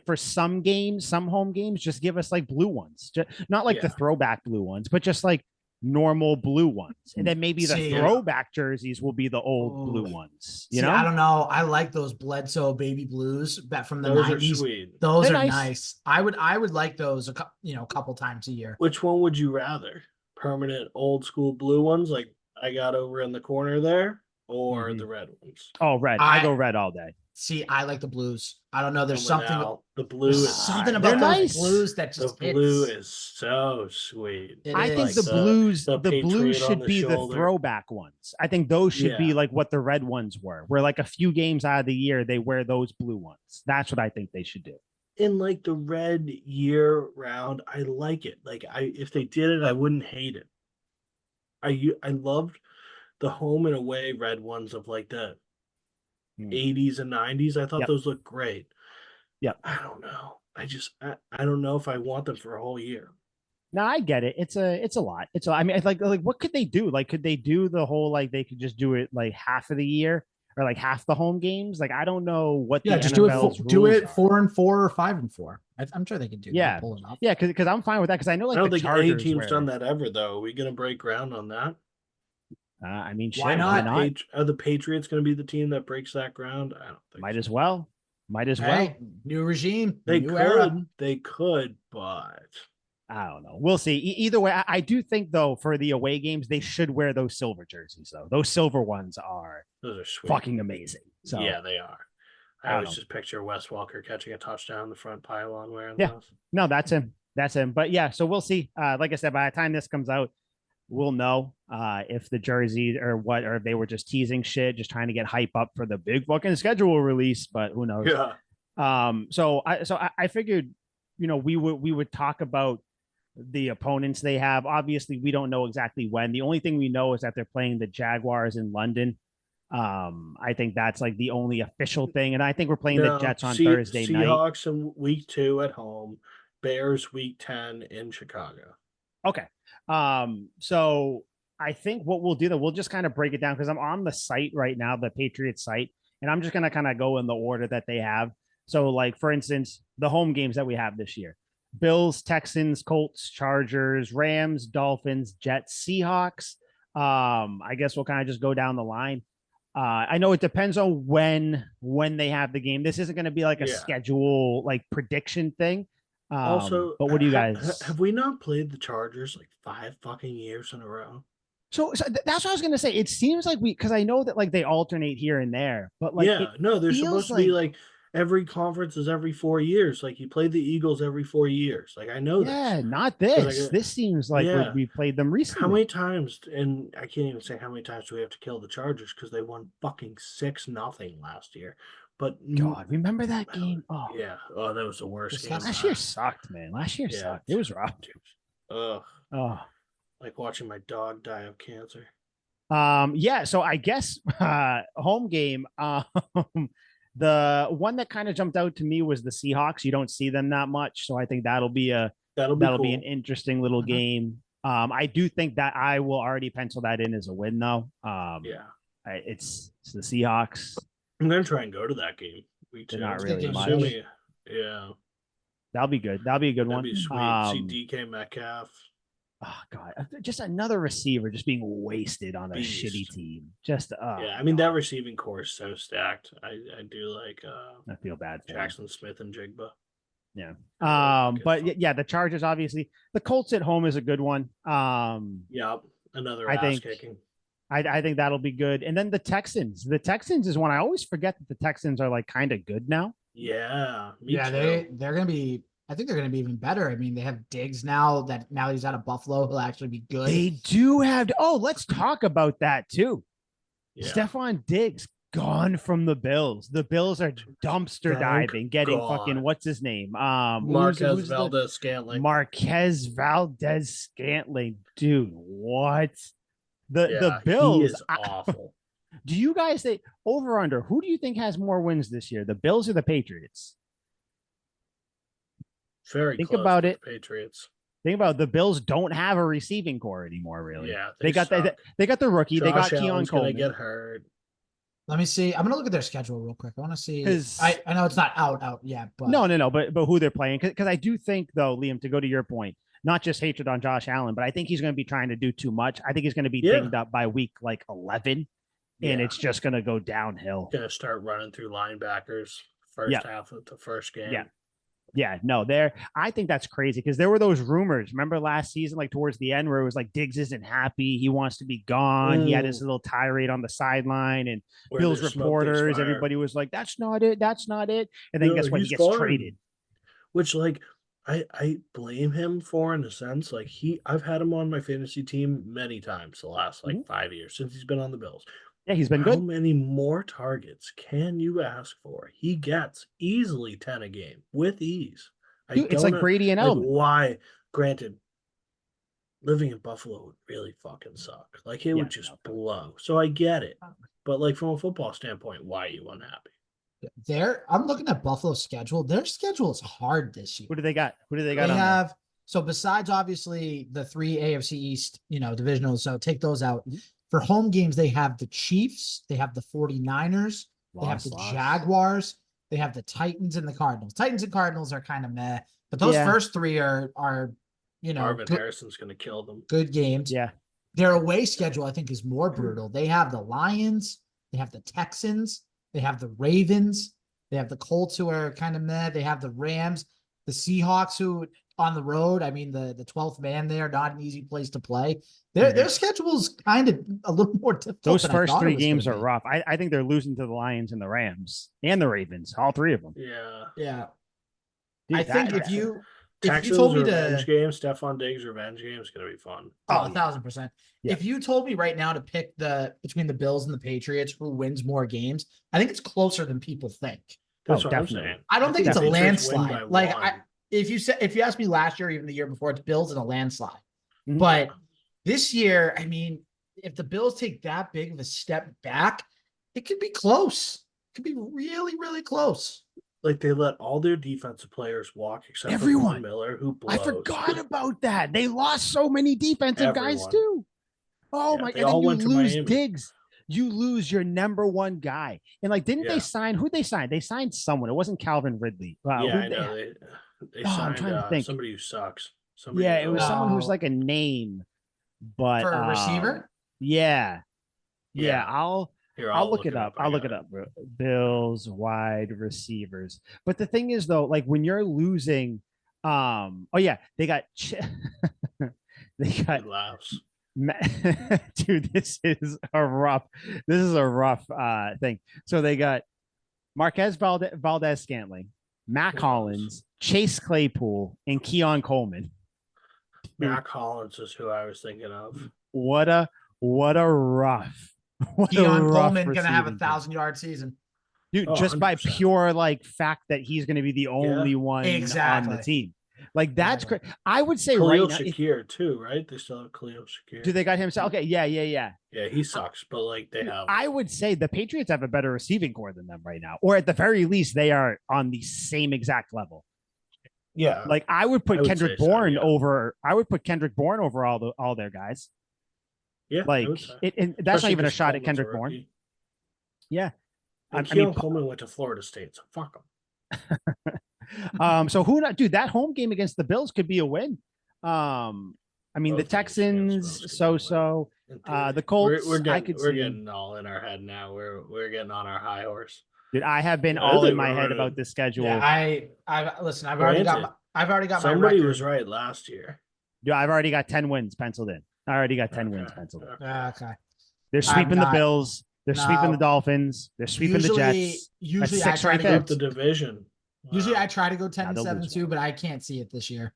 for some games, some home games, just give us like blue ones, just, not like the throwback blue ones, but just like normal blue ones. And then maybe the throwback jerseys will be the old blue ones. You know, I don't know. I like those Bledsoe baby blues back from the Those 90s. are sweet. Those They're are nice. nice. I would like those a couple times a year. Which one would you rather? Permanent old school blue ones like I got over in the corner there, or the red ones? Oh, red. I go red all day. See, I like the blues. I don't know. There's something. Now, the blue there's is something nice. about those nice. blues that just the blue hits. is so sweet. I think the blues should be the throwback ones. I think those should be like what the red ones were, where like a few games out of the year they wear those blue ones. That's what I think they should do. In like the red year round, I like it. Like if they did it, I wouldn't hate it. I loved the home and away red ones of like the 80s and 90s. I thought those looked great. Yeah. I don't know. I don't know if I want them for a whole year. No, I get it. It's a lot. I mean, like what could they do? Like, could they do the whole like they could just do it like half of the year or like half the home games? Like, I don't know what. Yeah, just do it 4-4 or 5-4. I'm sure they can do. Yeah, that, pull it off. Yeah, because I'm fine with that because I know like I don't the think Chargers any team's done that ever though. Are we gonna break ground on that? I mean, why not? Are the Patriots going to be the team that breaks that ground? I don't think. Might as well. New regime. They new could. Era. They could, but I don't know. We'll see. Either way, I do think though for the away games they should wear those silver jerseys though. Those silver ones are sweet. Fucking amazing. So yeah, they are. I always just picture Wes Walker catching a touchdown in the front pylon wearing those. No, that's him. But yeah, so we'll see. Like I said, by the time this comes out, we'll know if the jerseys or what, or if they were just teasing shit, just trying to get hype up for the big fucking schedule release. But who knows? Yeah. So I figured, we would talk about the opponents they have. Obviously, we don't know exactly when. The only thing we know is that they're playing the Jaguars in London. I think that's like the only official thing, and I think we're playing the Jets on Thursday night. Seahawks in week 2 at home, Bears week 10 in Chicago. Okay. So I think what we'll do, we'll just kind of break it down because I'm on the site right now, the Patriots site, and I'm just going to kind of go in the order that they have. So like, for instance, the home games that we have this year: Bills, Texans, Colts, Chargers, Rams, Dolphins, Jets, Seahawks. I guess we'll kind of just go down the line. I know it depends on when they have the game. This isn't going to be like a schedule, like prediction thing. Also, but what do you guys have we not played the Chargers like 5 fucking years in a row? So that's what I was gonna say. It seems like because I know that like they alternate here and there, but like there's supposed to be like every conference is every 4 years. Like you played the Eagles every 4 years. Like I know this. Not this. This seems like we played them recently. How many times? And I can't even say how many times do we have to kill the Chargers because they won fucking 6-0 last year. But God, remember that game? Oh yeah. Oh, that was the worst game. Last year sucked, man. Last year sucked. It was rough. Ugh. Oh. Like watching my dog die of cancer. Yeah, so I guess home game. The one that kind of jumped out to me was the Seahawks. You don't see them that much, so I think that'll be cool. Be an interesting little game. I do think that I will already pencil that in as a win, though. It's the Seahawks. I'm gonna try and go to that game. They're not really much. Yeah, that'll be good. That'll be a good one. Be sweet. See DK Metcalf. Oh God, just another receiver just being wasted on a shitty team. Just I mean that receiving core is so stacked. I do like I feel bad for Jackson Smith and Jigba. Yeah. But yeah, the Chargers obviously. The Colts at home is a good one. Yep, another ass kicking. I think that'll be good. And then the Texans. The Texans is one I always forget that the Texans are like kind of good now. Yeah, me Yeah, too. they're gonna be. I think they're gonna be even better. I mean, they have Diggs now. That now he's out of Buffalo, he'll actually be good. They do have. Oh, let's talk about that too. Yeah. Stephon Diggs gone from the Bills. The Bills are dumpster Thank diving, getting God. fucking what's his name? Marquez Valdez Scantling. Marquez Valdez Scantling. Dude, what? The He Bills is awful. Do you guys say over under? Who do you think has more wins this year? The Bills or the Patriots? Very Think close about to it. the Patriots. Think about it. The Bills don't have a receiving core anymore, really. Yeah, They got suck. they got the rookie. They got Josh Keon Allen's Coleman. gonna get hurt. Let me see. I'm gonna look at their schedule real quick. I want to see. 'Cause- I know it's not out yet, but No, but who they're playing? Because I do think though, Liam, to go to your point, not just hatred on Josh Allen, but I think he's going to be trying to do too much. I think he's going to be dinged up by week like 11, and it's just going to go downhill. Gonna start running through linebackers first half of the first game. Yeah, no, I think that's crazy because there were those rumors. Remember last season, like towards the end, where it was like Diggs isn't happy, he wants to be gone. He had his little tirade on the sideline, and Where Bills there's smoke, reporters, there's fire. everybody was like, "That's not it. That's not it." And then guess what? He he's gets fine. traded. Which, like, I blame him for in a sense. Like I've had him on my fantasy team many times the last like 5 years since he's been on the Bills. Yeah, he's been How good. many more targets can you ask for? He gets easily 10 a game with ease. Dude, it's like Brady and Elman. Why? Granted, living in Buffalo would really fucking suck. Like it would just blow. So I get it. But like from a football standpoint, why are you unhappy? I'm looking at Buffalo's schedule. Their schedule is hard this year. Who do they got? They have so besides obviously the 3 AFC East, divisionals, so take those out. For home games, they have the Chiefs, they have the 49ers, they have the Jaguars, they have the Titans and the Cardinals. Titans and Cardinals are kind of meh, but those first three are Marvin Harrison's going to kill them. Good games. Yeah. Their away schedule, I think, is more brutal. They have the Lions, they have the Texans, they have the Ravens, they have the Colts, who are kind of meh. They have the Rams, the Seahawks, who on the road. I mean, the 12th man there, not an easy place to play. Their schedule's kind of a little more difficult. Those first 3 games are rough. I think they're losing to the Lions and the Rams and the Ravens, all 3 of them. Yeah. Dude, I think if you Texans told me revenge game, Stephon Diggs revenge game is going to be fun. Oh, 1,000%. Yeah. If you told me right now to pick between the Bills and the Patriots, who wins more games, I think it's closer than people think. That's what I'm saying. I don't think it's a landslide. Like if you asked me last year, or even the year before, it's Bills and a landslide. Mm-hmm. But this year, I mean, if the Bills take that big of a step back, it could be close. It could be really, really close. Like they let all their defensive players walk except for Von Miller, who blows. I forgot about that. They lost so many defensive guys too. Oh my! And then you lose Diggs. You lose your number 1 guy. And like, didn't they sign? Who'd they sign? They signed someone. It wasn't Calvin Ridley. I know. They signed I'm trying to think. Somebody who sucks. It was someone who's like a name, but for a receiver. Yeah. I'll look it up. I'll look it up. Bills wide receivers. But the thing is, though, like when you're losing, they got laughs. Dude, this is a rough thing. So they got Marquez Valdez Scantling, Mac Hollins, Chase Claypool, and Keon Coleman. Mac Hollins is who I was thinking of. What a rough. Keon Coleman gonna have 1,000-yard season. Dude, just 100%. By pure like fact that he's gonna be the only one on the team. Like that's great. I would say Khalil right Shakir now, too, right? They still have Khalil Shakir. Do they got him? Okay, yeah. Yeah, he sucks, but like they have. I would say the Patriots have a better receiving core than them right now, or at the very least, they are on the same exact level. Yeah, like I would put Kendrick Bourne over. I would put Kendrick Bourne over all their guys. Yeah, like that's not even a shot at Kendrick Bourne. Yeah, Keon Coleman went to Florida State, so fuck So him. dude, that home game against the Bills could be a win. I mean, the Texans, the Colts. We're getting all in our head now. We're getting on our high horse. Dude, I have been all in my head about this schedule. Yeah, listen. I've already got. Somebody was right last year. Dude, I've already got 10 wins penciled in. I already got 10 wins penciled in. Okay. They're sweeping the Bills. They're sweeping the No. Dolphins. They're sweeping the Jets. Usually That's I six try right to there. go. The division. Usually Wow. I try to go Now they'll 10-7 lose too, one. but I can't see it this year.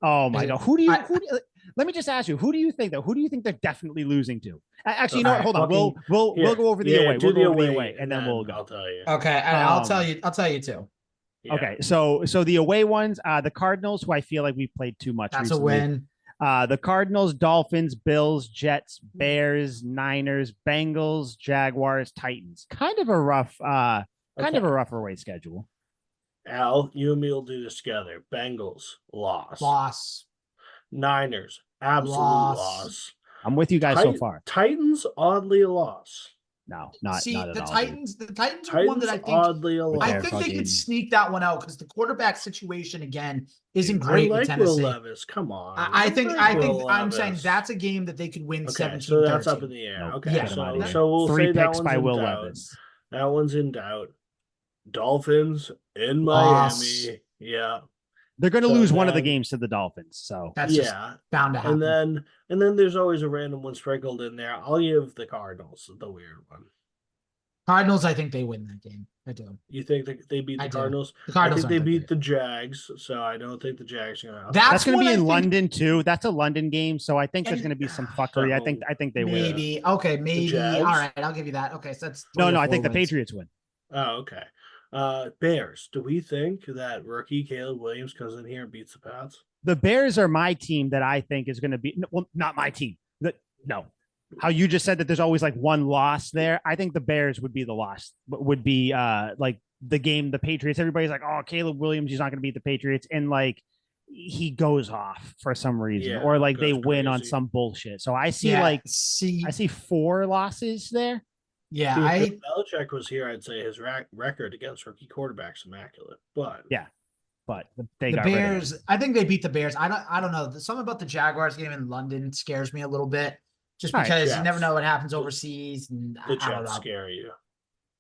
Oh my God. I- Let me just ask you, who do you think though? Who do you think they're definitely losing to? Actually, you know All what? right, Hold on. fucking- We'll go over the Yeah, away. do We'll the go over the away, away and then we'll go. I'll tell you. Okay, and I'll tell you too. Yeah. Okay, so the away ones, the Cardinals, who I feel like we played too much That's recently. a win. The Cardinals, Dolphins, Bills, Jets, Bears, Niners, Bengals, Jaguars, Titans. Kind of a rough away schedule. Al, you and me will do this together. Bengals, loss. Niners, absolute loss. I'm with you guys so far. Titans, oddly a loss. No, not at the all. Titans. The Titans are one that I think oddly a loss. I think they could sneak that one out because the quarterback situation again isn't great I like with Tennessee. Will Levis. Come on. I think I'm saying Levis. that's a game that they could win 17-13. So that's up in the air. Nope. Okay, Yeah. so we'll 3 say that picks one's by in Will doubt. Levis. That one's in doubt. Dolphins in Loss. Miami. Yeah. They're going to lose one of the games to the Dolphins. So that's just bound to happen. And then there's always a random one sprinkled in there. I'll give the Cardinals the weird one. Cardinals, I think they win that game. I do. You think they beat the Cardinals? The Cardinals I think they beat great. the Jags, so I don't think the Jags are going to. That's going to be in London too. That's a London game, so I think there's going to be some fuckery. I think they win. Maybe. Okay, maybe. All right, I'll give you that. Okay, so that's no. I think the Patriots win. Oh, okay. Bears. Do we think that rookie Caleb Williams comes in here and beats the Pats? The Bears are my team that I think is going to be. Well, not my team. No. How you just said that there's always like one loss there. I think the Bears would be the loss. Would be like the game, the Patriots. Everybody's like, oh, Caleb Williams, he's not going to beat the Patriots, and like he goes off for some reason, or like they win on some bullshit. So I see I see 4 losses there. Yeah, if Belichick was here, I'd say his record against rookie quarterbacks immaculate. But they the got Bears. I think they beat the Bears. I don't know. Something about the Jaguars game in London scares me a little bit. Just because you never know what happens overseas. And the Jets scare you.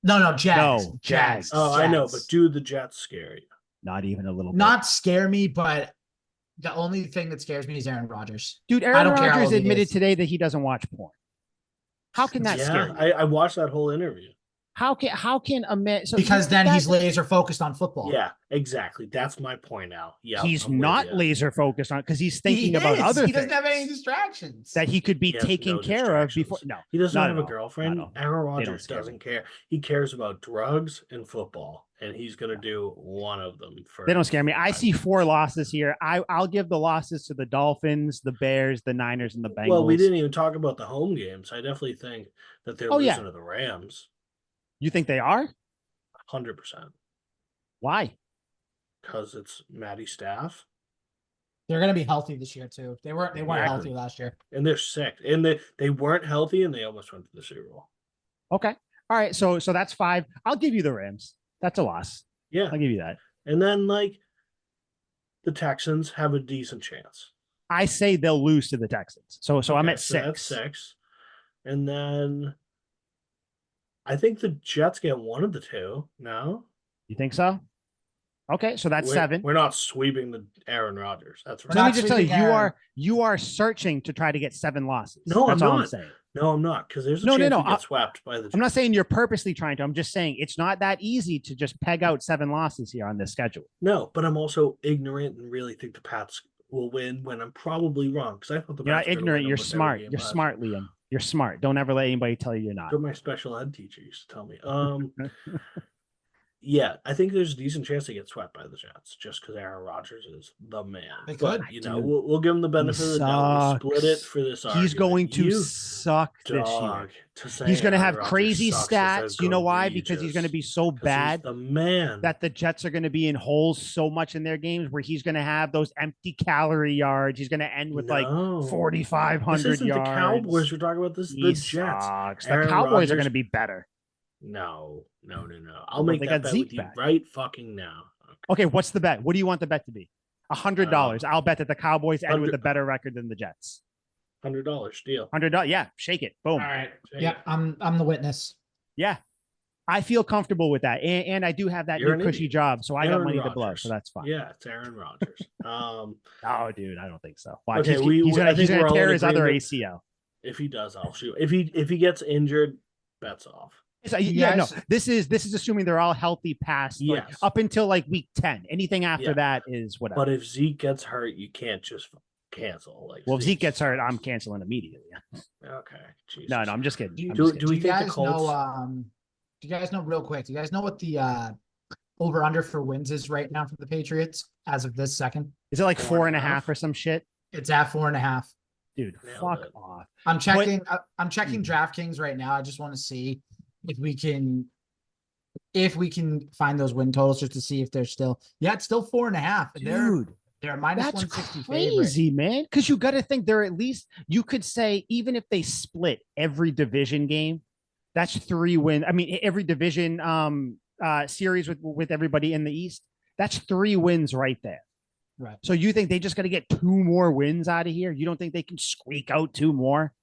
No, Jags. No, Jags. Oh, Jags. I know, but do the Jets scare you? Not even a little bit. Not scare me, but the only thing that scares me is Aaron Rodgers. Dude, Aaron Rodgers admitted today that he doesn't watch porn. How can that scare you? I watched that whole interview. How can a man? So because then he's laser focused on football. Yeah, exactly. That's my point now. Yeah, he's not laser focused on because he's thinking about other things. He doesn't have any distractions that he could be taking care of before. No, he doesn't have a girlfriend. Aaron Rodgers doesn't care. He cares about drugs and football, and he's going to do one of them. They don't scare me. I see 4 losses here. I'll give the losses to the Dolphins, the Bears, the Niners, and the Bengals. Well, we didn't even talk about the home games. I definitely think that they're losing to the Rams. You think they are? 100%. Why? Because it's Matty Staff. They're going to be healthy this year too. They weren't healthy last year, and they're sick. And they weren't healthy, and they almost went to the Super Bowl. Okay, all right. So that's 5. I'll give you the Rams. That's a loss. Yeah, I'll give you that. And then the Texans have a decent chance. I say they'll lose to the Texans. So I'm at 6. That's 6, and then. I think the Jets get one of the 2. No, you think so? Okay, so that's 7. We're not sweeping the Aaron Rodgers. That's right. Let me just tell you, you are searching to try to get 7 losses. No, that's I'm all not. I'm saying. No, I'm not, because there's a chance to get swept by the Jets. I'm not saying you're purposely trying to. I'm just saying it's not that easy to just peg out 7 losses here on this schedule. No, but I'm also ignorant and really think the Pats will win when I'm probably wrong. Because I thought the You're Pats not ignorant. You're smart. You're smart, Liam. You're smart. Don't ever let anybody tell you you're not. What my special ed teacher used to tell me. Yeah, I think there's a decent chance they get swept by the Jets just because Aaron Rodgers is the man. They could. But, we'll give him the benefit of the doubt. We'll split it for this argument. He's going to suck this year. He's going to have crazy stats. You know why? Because he's going to be so bad the man that the Jets are going to be in holes so much in their games where he's going to have those empty calorie yards. He's going to end with 4,500 yards. The Cowboys. We're talking about this. The Jets. The Cowboys are going to be be No. I'll make that bet with you right fucking now. Okay, what's the bet? What do you want the bet to be? $100. I'll bet that the Cowboys end with a better record than the Jets. $100 deal. $100. Yeah, shake it. Boom. All right. Yeah, I'm the witness. Yeah, I feel comfortable with that, and I do have that new cushy job, so I got money to blow, so that's fine. Yeah, it's Aaron Rodgers. Oh, dude, I don't think so. Watch, okay, he's gonna tear his other ACL. If he does, I'll shoot. If he gets injured, bets off. So, Yes. no. This is assuming they're all healthy past like, Yes. up until like week 10. Anything after that is whatever. But if Zeke gets hurt, you can't just cancel. Like, well, if Zeke gets hurt, I'm canceling immediately. Okay. Jesus. No, I'm just kidding. Do we do you think the guys Colts? know? Do you guys know real quick? Do you guys know what the over under for wins is right now for the Patriots as of this second? Is it like 4.5 or some shit? It's at 4.5. Dude, Nailed fuck it. off. I'm checking. I'm checking DraftKings right now. I just want to see if we can find those win totals just to see if they're still. Yeah, it's still 4.5. Dude, they're minus that's 160 crazy, favorite. man. Because you got to think they're at least, you could say, even if they split every division game, that's 3 wins. I mean, every division series with everybody in the East, that's 3 wins right there. Right. So you think they just got to get 2 more wins out of here? You don't think they can squeak out 2 more?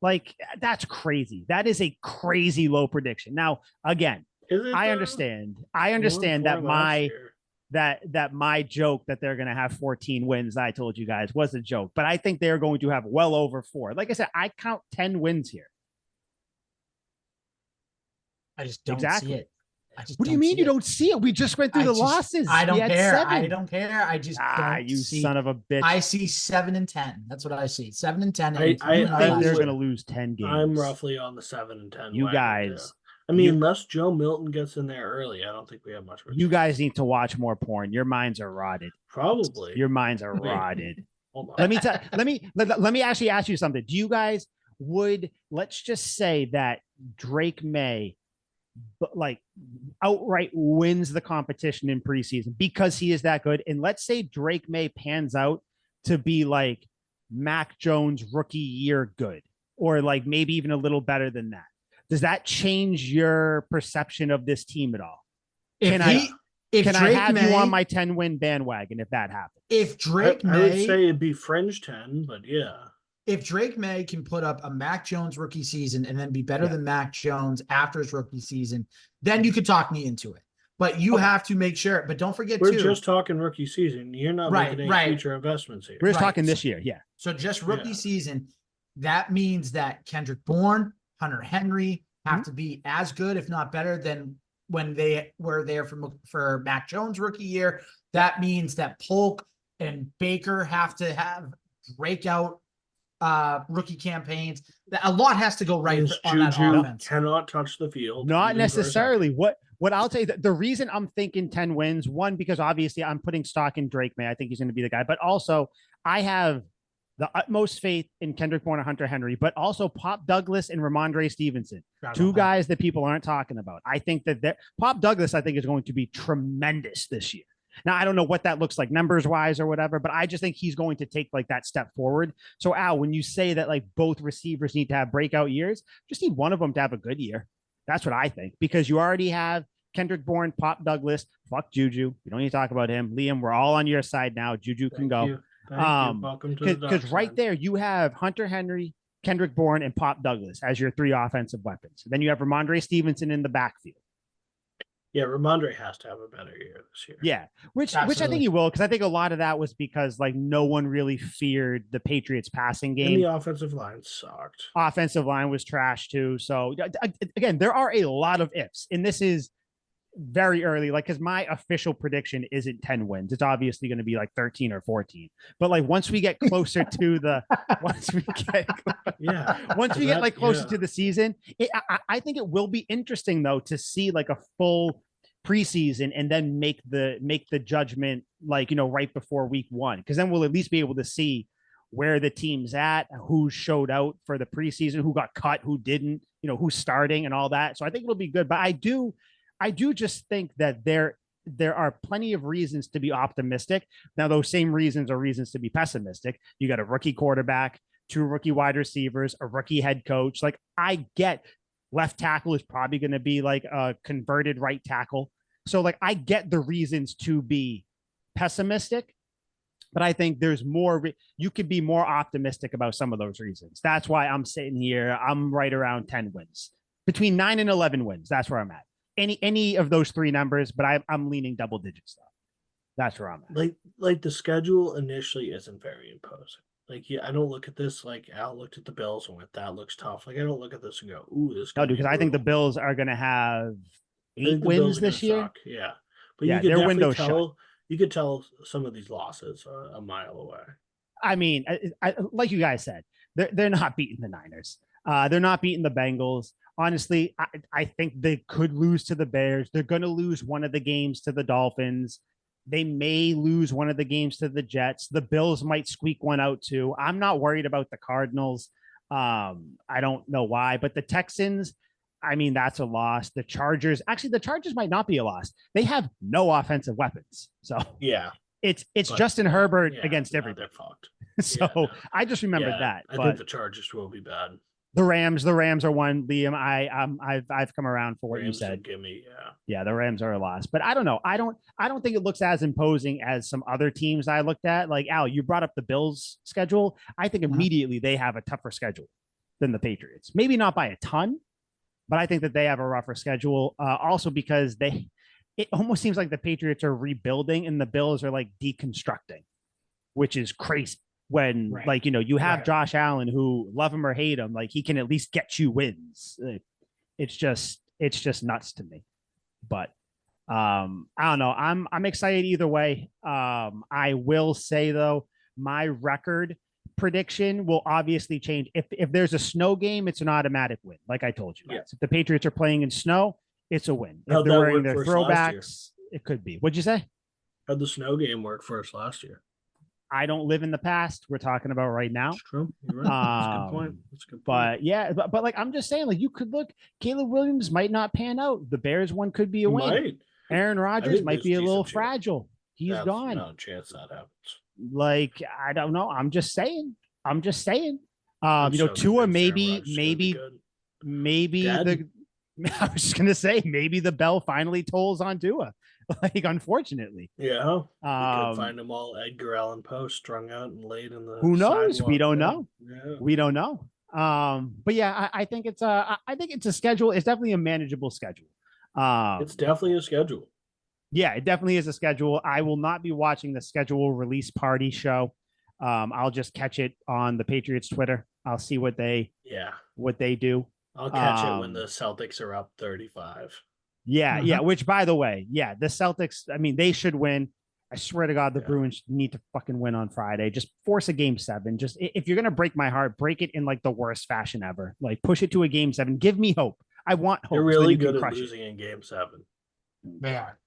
Like, that's crazy. That is a crazy low prediction. Now, again, I understand that my joke that they're going to have 14 wins that I told you guys was a joke, but I think they're going to have well over 4. Like I said, I count 10 wins here. I just don't see it. What do you mean you don't see it? We just went through the losses. I don't care. I don't care. I just don't you see. Son of a bitch. I see 7 and 10. That's what I see. 7 and 10. I think they're going to lose 10 games. I'm roughly on the 7 and 10. You guys. I mean, unless Joe Milton gets in there early, I don't think we have much. You guys need to watch more porn. Your minds are rotted. Probably. Your minds are rotted. Hold on. Let me actually ask you something. Do you guys let's just say that Drake May like outright wins the competition in preseason because he is that good, and let's say Drake May pans out to be like Mac Jones rookie year good, or like maybe even a little better than that. Does that change your perception of this team at all? Can I have you on my 10-win bandwagon if that happens? If Drake May, I would say it'd be fringe 10, but yeah. If Drake May can put up a Mac Jones rookie season and then be better than Mac Jones after his rookie season, then you could talk me into it. But you have to make sure. But don't forget, we're just talking rookie season. You're not making any future investments here. We're just talking this year, yeah. So just rookie season. That means that Kendrick Bourne, Hunter Henry have to be as good, if not better, than when they were there for Mac Jones rookie year. That means that Polk and Baker have to have breakout rookie campaigns. A lot has to go right on that offense. Cannot touch the field. Not necessarily. What I'll tell you, the reason I'm thinking 10 wins, one, because obviously I'm putting stock in Drake May. I think he's going to be the guy. But also, I have the utmost faith in Kendrick Bourne and Hunter Henry, but also Pop Douglas and Ramondre Stevenson. 2 guys that people aren't talking about. I think that Pop Douglas, I think, is going to be tremendous this year. Now, I don't know what that looks like numbers wise or whatever, but I just think he's going to take like that step forward. So, Al, when you say that like both receivers need to have breakout years, just need one of them to have a good year. That's what I think, because you already have Kendrick Bourne, Pop Douglas, fuck Juju. We don't need to talk about him. Liam, we're all on your side now. Juju can go. Welcome to the because right there you have Hunter Henry, Kendrick Bourne, and Pop Douglas as your 3 offensive weapons. Then you have Ramondre Stevenson in the backfield. Yeah, Ramondre has to have a better year this year. Yeah, which I think he will, because I think a lot of that was because like no one really feared the Patriots passing game. And the offensive line sucked. Offensive line was trash too. So again, there are a lot of ifs, and this is very early, like, because my official prediction isn't 10 wins. It's obviously going to be like 13 or 14. But like once we get closer to the once we get closer to the season, I think it will be interesting though to see like a full preseason and then make the judgment like, you know, right before week 1, because then we'll at least be able to see where the team's at, who showed out for the preseason, who got cut, who didn't, you know, who's starting and all that. So I think it'll be good. But I do just think that there are plenty of reasons to be optimistic. Now, those same reasons are reasons to be pessimistic. You got a rookie quarterback, 2 rookie wide receivers, a rookie head coach. Like, I get left tackle is probably going to be like a converted right tackle. So like, I get the reasons to be pessimistic, but I think there's more, you could be more optimistic about some of those reasons. That's why I'm sitting here. I'm right around 10 wins, between 9 and 11 wins. That's where I'm at. Any of those 3 numbers, but I'm leaning double digits though. That's where I'm at. Like the schedule initially isn't very imposing. Like, yeah, I don't look at this like Al looked at the Bills and went, "That looks tough." Like, I don't look at this and go, "Ooh, this is No, gonna dude, be because I think the brutal." Bills are going to have I 8 think the Bills wins are gonna this year. suck. Yeah, but Yeah, their window's shut. you could tell some of these losses are a mile away. I mean, like you guys said, they're not beating the Niners. They're not beating the Bengals. Honestly, I think they could lose to the Bears. They're going to lose one of the games to the Dolphins. They may lose one of the games to the Jets. The Bills might squeak one out too. I'm not worried about the Cardinals. I don't know why, but the Texans, I mean, that's a loss. The Chargers, actually, the Chargers might not be a loss. They have no offensive weapons. So Yeah, it's but Justin Herbert yeah, against no, everybody. they're fucked. So Yeah, no. I just remembered Yeah, that. I think But the Chargers will be bad. the Rams are one. Liam, I've come around for what you Rams said. and gimme, yeah. Yeah, the Rams are a loss, but I don't know. I don't think it looks as imposing as some other teams I looked at. Like Al, you brought up the Bills schedule. I think immediately they have a tougher schedule than the Patriots. Maybe not by a ton, but I think that they have a rougher schedule. Also because it almost seems like the Patriots are rebuilding and the Bills are like deconstructing, which is crazy. When Right. like you have Right. Josh Allen, who love him or hate him, like he can at least get you wins. It's just nuts to me. But I don't know. I'm excited either way. I will say though, my record prediction will obviously change. If there's a snow game, it's an automatic win. Like I told you, Yeah. if the Patriots are playing in snow, it's a win. If How'd they're that wearing work their for us last year? throwbacks, it could be. What'd you say? How'd the snow game work for us last year? I don't live in the past. We're talking about right now. That's true. You're right. That's a good point. That's a good point. But yeah, but like I'm just saying, like you could look, Caleb Williams might not pan out. The Bears one could be a He win. might. Aaron Rodgers think might there's be a decent little chance. fragile. He's That's gone. no chance that happens. Like I don't know. I'm just saying. I'm so Tua convinced Aaron Rodgers is gonna be maybe good. the. I was just gonna say maybe the bell finally tolls on Tua. Like unfortunately, Yeah. We could um, find them all Edgar Allan Poe strung out and laid in the who knows? sidewalk. We don't Yeah. know. Yeah. We don't know. But yeah, I think it's a schedule. It's definitely a manageable schedule. It's definitely a schedule. Yeah, it definitely is a schedule. I will not be watching the schedule release party show. I'll just catch it on the Patriots Twitter. I'll see what they do. I'll catch it when the Celtics are up 35. Yeah. Which, by the way, yeah, the Celtics. I mean, they should win. I swear to God, the Bruins need to fucking win on Friday. Just force a game 7. Just if you're gonna break my heart, break it in like the worst fashion ever. Like push it to a game 7. Give me hope. I want hope. They're really good at losing in game 7. They are.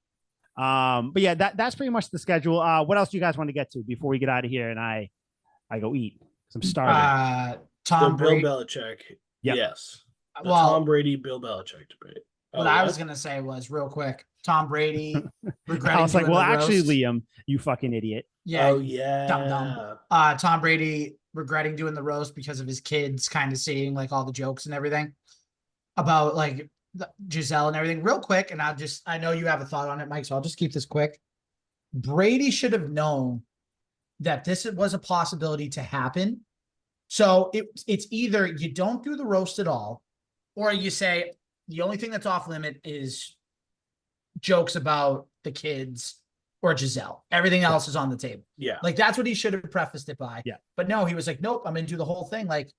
But yeah, that's pretty much the schedule. What else do you guys want to get to before we get out of here and I go eat? I'm starving. Tom Brady. Bill Belichick. Yep. Yes. The Well, Tom Brady, Bill Belichick debate. What I was gonna say was real quick. Tom Brady regretting. I was like, doing well, the actually, roast. Liam, you fucking idiot. Yeah. Oh yeah. Dumb. Tom Brady regretting doing the roast because of his kids kind of seeing like all the jokes and everything about like Giselle and everything. Real quick, and I know you have a thought on it, Mike, so I'll just keep this quick. Brady should have known that this was a possibility to happen. So it's either you don't do the roast at all, or you say the only thing that's off limit is jokes about the kids or Giselle. Everything else is on the table. Yeah. Like that's what he should have prefaced it by. Yeah. But no, he was like, nope, I'm going to do the whole thing. Like,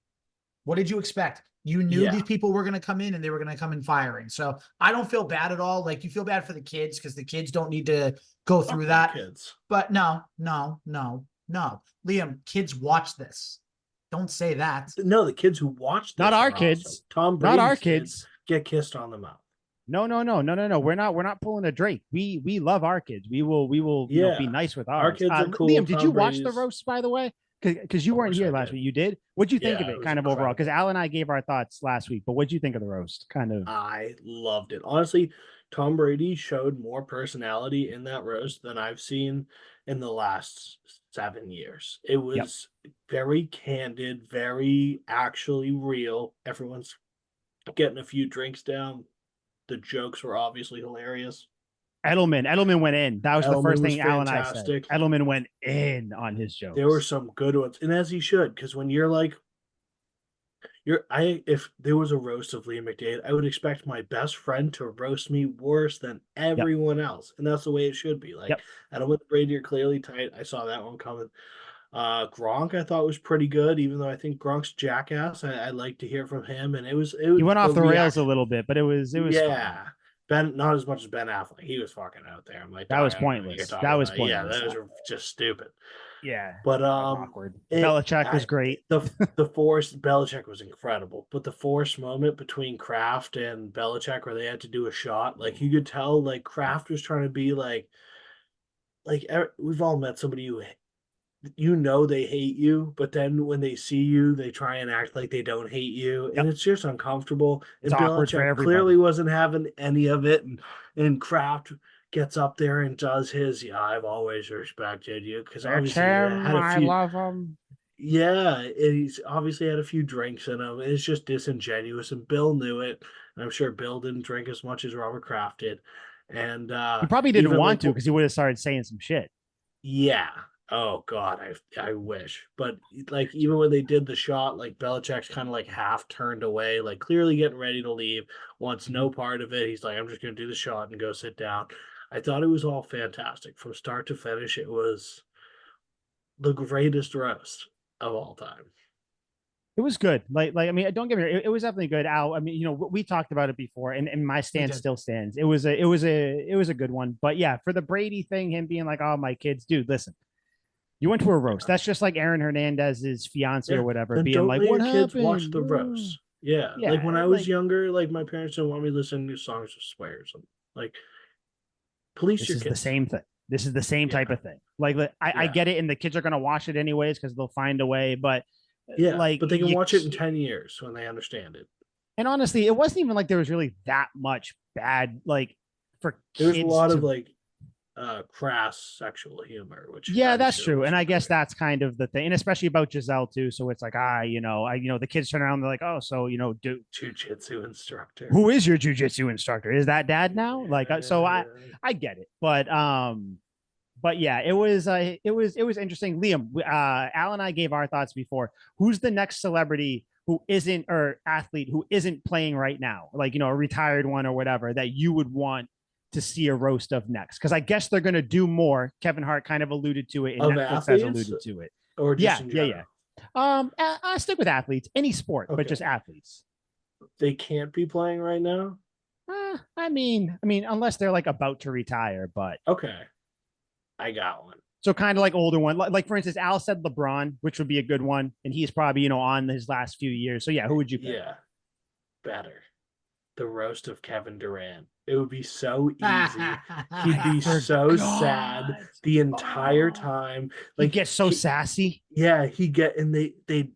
what did you expect? You knew these people were going to come in and they were going to come in firing. So I don't feel bad at all. Like you feel bad for the kids because the kids don't need to go through that. Kids. But no. Liam, kids watch this. Don't say that. No, the kids who watch this not our kids. Awesome. Tom Brady's not our kids. Get kissed on the mouth. No. We're not pulling a Drake. We love our kids. We will be nice with ours. Our kids are cool. Liam, did you watch Brady's... the roast, by the way? Because you weren't here last week. You did? What'd you think of it kind of overall? Because Al and I gave our thoughts last week, but what'd you think of the roast? Kind of. I loved it. Honestly, Tom Brady showed more personality in that roast than I've seen in the last 7 years. It was very candid, very actually real. Everyone's getting a few drinks down. The jokes were obviously hilarious. Edelman went in. That was the first thing Al and I said. Fantastic. Edelman went in on his jokes. There were some good ones, and as he should, because when you're like, if there was a roast of Liam McDade, I would expect my best friend to roast me worse than everyone else, and that's the way it should be. Like Edelman and Brady are clearly tight. I saw that one coming. Gronk I thought was pretty good, even though I think Gronk's jackass. I like to hear from him, and it was He went the off the rails a reaction. little bit, but it was fine. Yeah. Ben, not as much as Ben Affleck. He was fucking out there. I'm like, That dog, was I don't know what you're pointless. talking That was about. Yeah, pointless. those are just stupid. Yeah, But that was awkward. it Belichick was great. the forced Belichick was incredible, but the forced moment between Kraft and Belichick where they had to do a shot, like you could tell, like Kraft was trying to be we've all met somebody who they hate you, but then when they see you, they try and act like they don't hate you, and Yep, it's just uncomfortable. it's And awkward for Belichick everybody. clearly wasn't having any of it, and Kraft gets up there and does his. Yeah, I've always respected you because It's obviously he him. had a I few. love him. Yeah, and he's obviously had a few drinks in him. It's just disingenuous, and Bill knew it. And I'm sure Bill didn't drink as much as Robert Kraft did. And He probably didn't even want like, to because he would have started saying some shit. yeah. Oh God, I wish. But like even when they did the shot, like Belichick's kind of like half turned away, like clearly getting ready to leave, wants no part of it. He's like, I'm just gonna do the shot and go sit down. I thought it was all fantastic from start to finish. It was the greatest roast of all time. It was good. I mean, don't get me wrong, it was definitely good. Al, I mean, we talked about it before, and my We stance did. still stands. It was a good one. But yeah, for the Brady thing, him being like, "Oh, my kids, dude, listen, you went to a roast." Yeah. That's just like Aaron Hernandez's fiance or Yeah. whatever Then being don't like, let "What your kids watch happened?" the roast. Yeah. Like when Yeah, I was like younger, like my parents didn't want me listening to songs with swears. Like, police this your is the kids. same thing. This is the same type Yeah. of thing. I Yeah. get it, and the kids are gonna watch it anyways because they'll find a way. But Yeah. like But they can you, watch it in 10 years when they understand it. and honestly, it wasn't even like there was really that much bad like for There was a kids lot of to. like crass sexual humor, which Yeah, I that's assume true, and was I guess great. that's kind of the thing, and especially about Giselle too. So it's like, the kids turn around, they're like, oh, so do Jiu-jitsu instructor. who is your jujitsu instructor? Is that dad now? Like, so Yeah. I get it, but yeah, it was interesting. Liam, Al and I gave our thoughts before. Who's the next celebrity who isn't or athlete who isn't playing right now, like a retired one or whatever that you would want to see a roast of next? Because I guess they're going to do more. Kevin Hart kind of alluded to it, and Of Netflix has athletes alluded to it. or just Yeah, in yeah, yeah. general? I stick with athletes, any sport, but just Okay. athletes. They can't be playing right now? I mean, unless they're like about to retire, but Okay. I got one. so kind of like older one. Like for instance, Al said LeBron, which would be a good one, and he's probably on his last few years. So yeah, who would you pick? Yeah. Better. The roast of Kevin Durant. It would be so easy. He'd be so sad the entire Oh, time. he Like gets so sassy. yeah, he get and they'd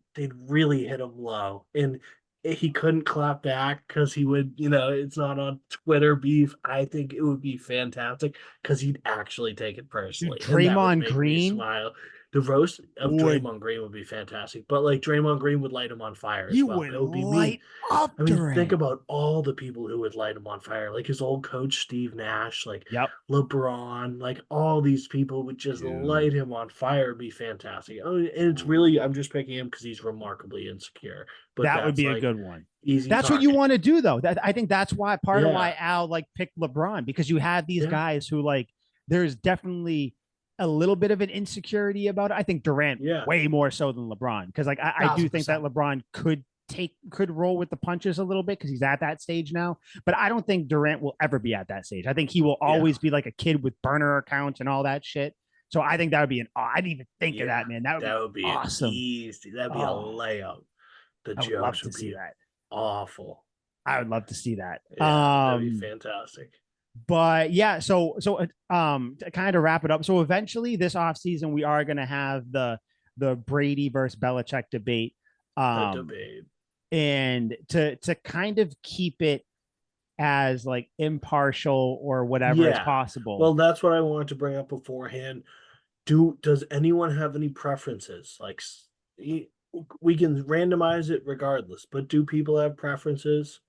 really hit him low, and he couldn't clap back because he would, it's not on Twitter beef. I think it would be fantastic because he'd actually take it Dude, personally, and that would Draymond make me Green smile. The roast of would Draymond Green would be fantastic, but like Draymond Green would light him on fire he as well. would It would be mean. light up I mean, think Durant. about all the people who would light him on fire, like his old coach Steve Nash, like Yep. LeBron, like all these people would just light Dude. him on fire. It'd be fantastic. Oh, and it's really, I'm just picking him because he's remarkably insecure, but That would that's be a like good one. easy That's what you target. want to do, though. I think that's why part of Yeah, why Al like picked LeBron, because you have these yeah, guys who like there's definitely a little bit of an insecurity about it. I think Durant yeah, way more so than LeBron, because like I do think that 1000%. LeBron could roll with the punches a little bit because he's at that stage now. But I don't think Durant will ever be at that stage. I think he will yeah, always be like a kid with burner accounts and all that shit. So I think that would be I didn't even think of yeah. that, man. That would be That would be an awesome. easy. That'd be a Oh, layup. The I would love jokes to would see be that. awful. I would love to see that. Yeah, that'd be fantastic. But yeah, so to kind of wrap it up. So eventually this offseason we are gonna have the Brady versus Belichick debate. The Um debate. and to kind of keep it as like impartial or whatever as Yeah. possible. Well, that's what I wanted to bring up beforehand. Does anyone have any preferences? Like we can randomize it regardless, but do people have preferences?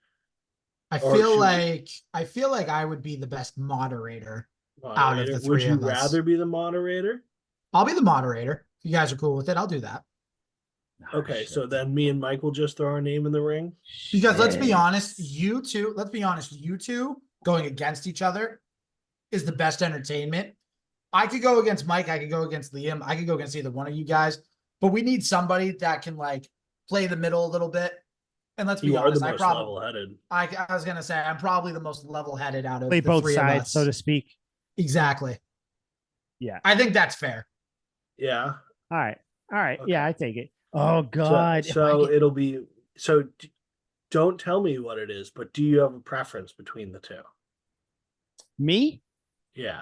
I Or feel should we like I feel like I would be the best moderator out of moderator? the Would three you of us. rather be the moderator? I'll be the moderator. If you guys are cool with it, I'll do that. Okay, so then me and Mike will just throw our name in the ring. Because let's be honest, you two going against each other is the best entertainment. I could go against Mike. I could go against Liam. I could go against either one of you guys. But we need somebody that can like play the middle a little bit. And let's be You are honest, the I most probably level-headed. I was gonna say I'm probably the most level-headed out of Play the both three of sides, us. so to speak. Exactly. Yeah. I think that's fair. Yeah. All right. All right. Okay. Yeah, I take it. Oh God. So it'll be so. Don't tell me what it is, but do you have a preference between the two? Me? Yeah.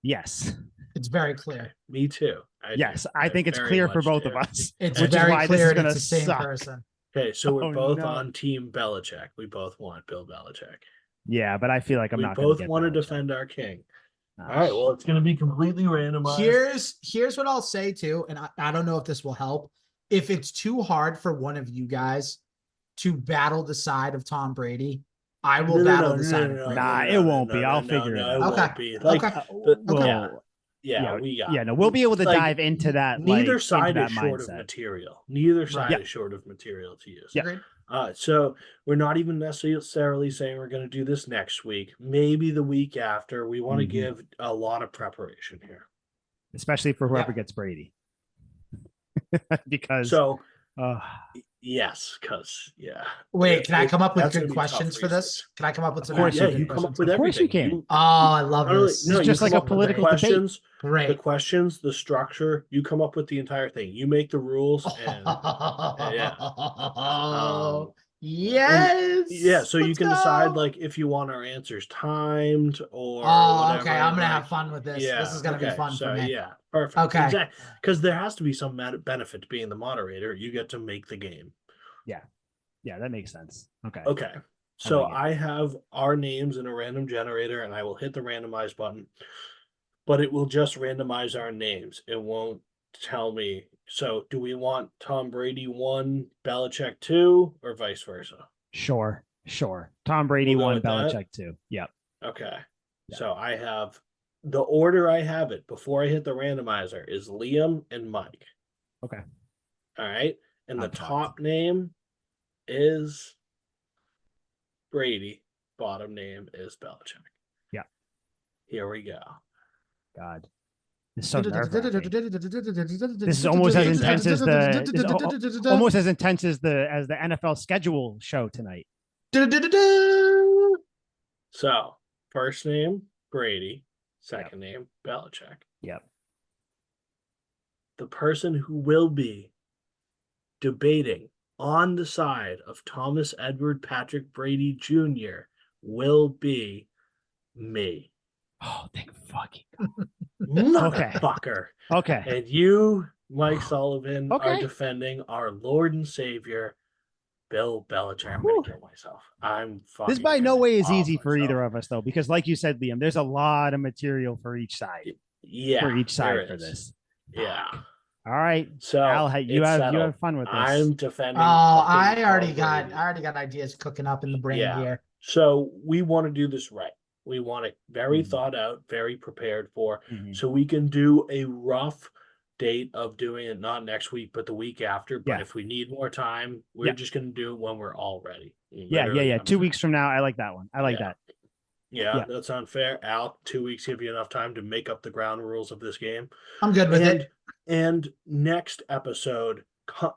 Yes. It's very clear. Me too. Yes, I think it's clear for both of us. It's which is very why this clear is and gonna it's the same suck. person. Okay, so we're Oh, both no. on Team Belichick. We both want Bill Belichick. Yeah, but I feel like I'm we not going both to get want to Belichick. defend our king. Oh, All right, well, it's going to be completely randomized. Here's what I'll say too, and I don't know if this will help. If it's too hard for one of you guys to battle the side of Tom Brady, I will battle the side of Brady. Nah, it won't be. I'll figure it out. It Okay. won't be. Like, Okay. Well, we got. yeah. No, we'll be able to like, dive into that. Neither like, side into is that short mindset. of material. Neither side Right. is short of material to use. Yeah. Agreed. So we're not even necessarily saying we're going to do this next week. Maybe the week after. We want to give a lot of preparation here, especially for whoever gets Brady. Because yes, because Wait, can I come up with that's good gonna be questions tough for this? research. Can I come up with Of some? course, actual you good come up questions? with Of course you everything. can. Oh, I love Not only- this. no, This is you just come like a up with the political debate. questions, the Great. questions, the structure. You come up with the entire thing. You make the rules, and Yes. yeah. So you Let's can decide go. like if you want our answers timed or Oh, whatever. okay. I'm gonna like, have fun with this. Yeah, This is gonna be fun so, for me. Yeah, perfect. Okay. Exactly. Because there has to be some benefit to being the moderator. You get to make the game. Yeah, that makes sense. Okay. Okay. So I have our names in a random generator, and I will hit the randomize button, but it will just randomize our names. It won't tell me. So do we want Tom Brady 1, Belichick 2, or vice versa? Sure. Tom Brady We'll go 1, with that? Belichick 2. Yep. Okay. Yeah. So I have the order I have it before I hit the randomizer is Liam and Mike. Okay. All right. And I'm the top name is Brady. Bottom name is Belichick. Yeah. Here we go. God. It's so nerve-wracking. This is almost as intense as almost as intense as the NFL schedule show tonight. So first name Brady, second name Belichick. Yep. The person who will be debating on the side of Thomas Edward Patrick Brady Jr. will be me. Oh, thank fucking God. Motherfucker. Okay. And you, Mike Sullivan, are defending our Lord and Savior, Bill Belichick. I'm going to kill myself. This by no way is easy for either of us, though, because like you said, Liam, there's a lot of material for each side. Yeah. For each side for this. Yeah. All right. So Al, you have fun with this. I'm defending. Oh, I already got ideas cooking up in the brain here. So we want to do this right. We want it very thought out, very prepared for, so we can do a rough date of doing it not next week, but the week after. But if we need more time, we're just going to do it when we're all ready. Yeah. 2 weeks from now. I like that one. I like that. Yeah, that's unfair. Al, 2 weeks give you enough time to make up the ground rules of this game. I'm good with it. And next episode,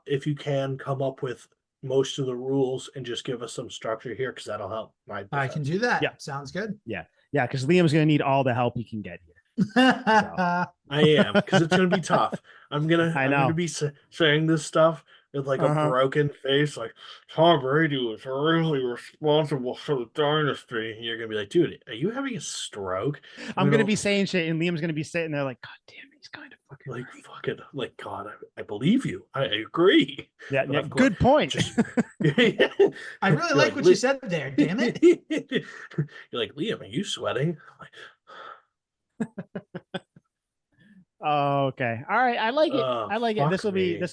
if you can, come up with most of the rules and just give us some structure here, because that'll help. I can do that. Yeah. Sounds good. Yeah, because Liam's going to need all the help he can get here. I am, because it's going to be tough. I'm going to be saying this stuff with like a broken face, like Tom Brady was really responsible for the dynasty. And you're going to be like, dude, are you having a stroke? I'm going to be saying shit, and Liam's going to be sitting there like, God damn, he's kind of like God, I believe you. I agree. Yeah, good point. I really like what you said there. Damn it. You're like, Liam, are you sweating? Oh, okay. All right. I like it. I like it. This will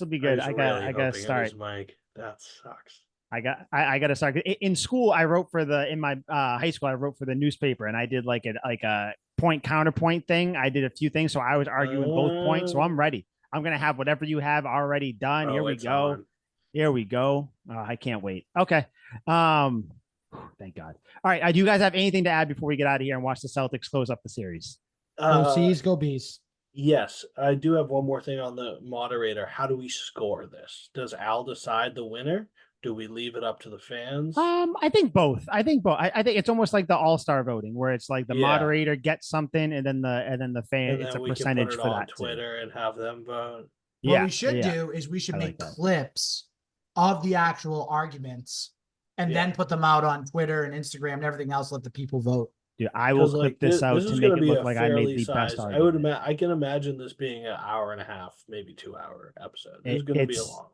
be good. I got to start. Mike, that sucks. I got to start. In school, I wrote for in my high school, I wrote for the newspaper, and I did like a point counterpoint thing. I did a few things, so I was arguing both points. So I'm ready. I'm gonna have whatever you have already done. Here we go. Here we go. I can't wait. Okay. Thank God. All right. Do you guys have anything to add before we get out of here and watch the Celtics close up the series? Go C's, go B's. Yes, I do have one more thing on the moderator. How do we score this? Does Al decide the winner? Do we leave it up to the fans? I think both. I think both. I think it's almost like the all-star voting where it's like the Yeah. moderator gets something and then the fan, And it's then a we can percentage put it for on that too. Twitter and have them vote. What Yeah, we should yeah. do is we should I like make that. clips of the actual arguments and Yeah. then put them out on Twitter and Instagram and everything else. Let the people vote. Dude, I will 'Cause, clip like, this out this to is make gonna it be look a like I made fairly the best sized. argument. I can imagine this being an hour and a half, maybe 2 hour episode. This is gonna be a It's long.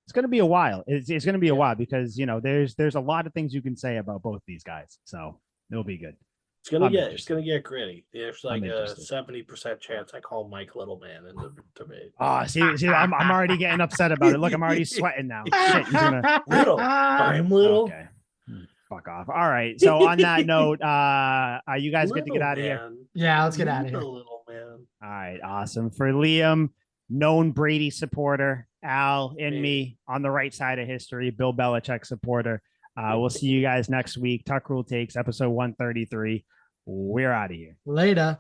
it's going to be a while. It's going to be a Yeah. while because there's a lot of things you can say about both these guys, so it'll be good. It's gonna I'm get interested. gritty. There's like I'm a interested. 70% chance I call Mike Littleman in the debate. Oh, see, I'm already getting upset about it. Look, I'm already sweating now. Shit, he's gonna. Little, I'm little. Okay, fuck off. All right. So on that note, are you guys good to get Little out of here? man. Yeah, let's get out of here. Little man. All right, awesome. For Liam, known Brady supporter, Al, and me on the right side of history, Bill Belichick supporter. We'll see you guys next week. Tuck Rule Takes, episode 133. We're out of here. Later.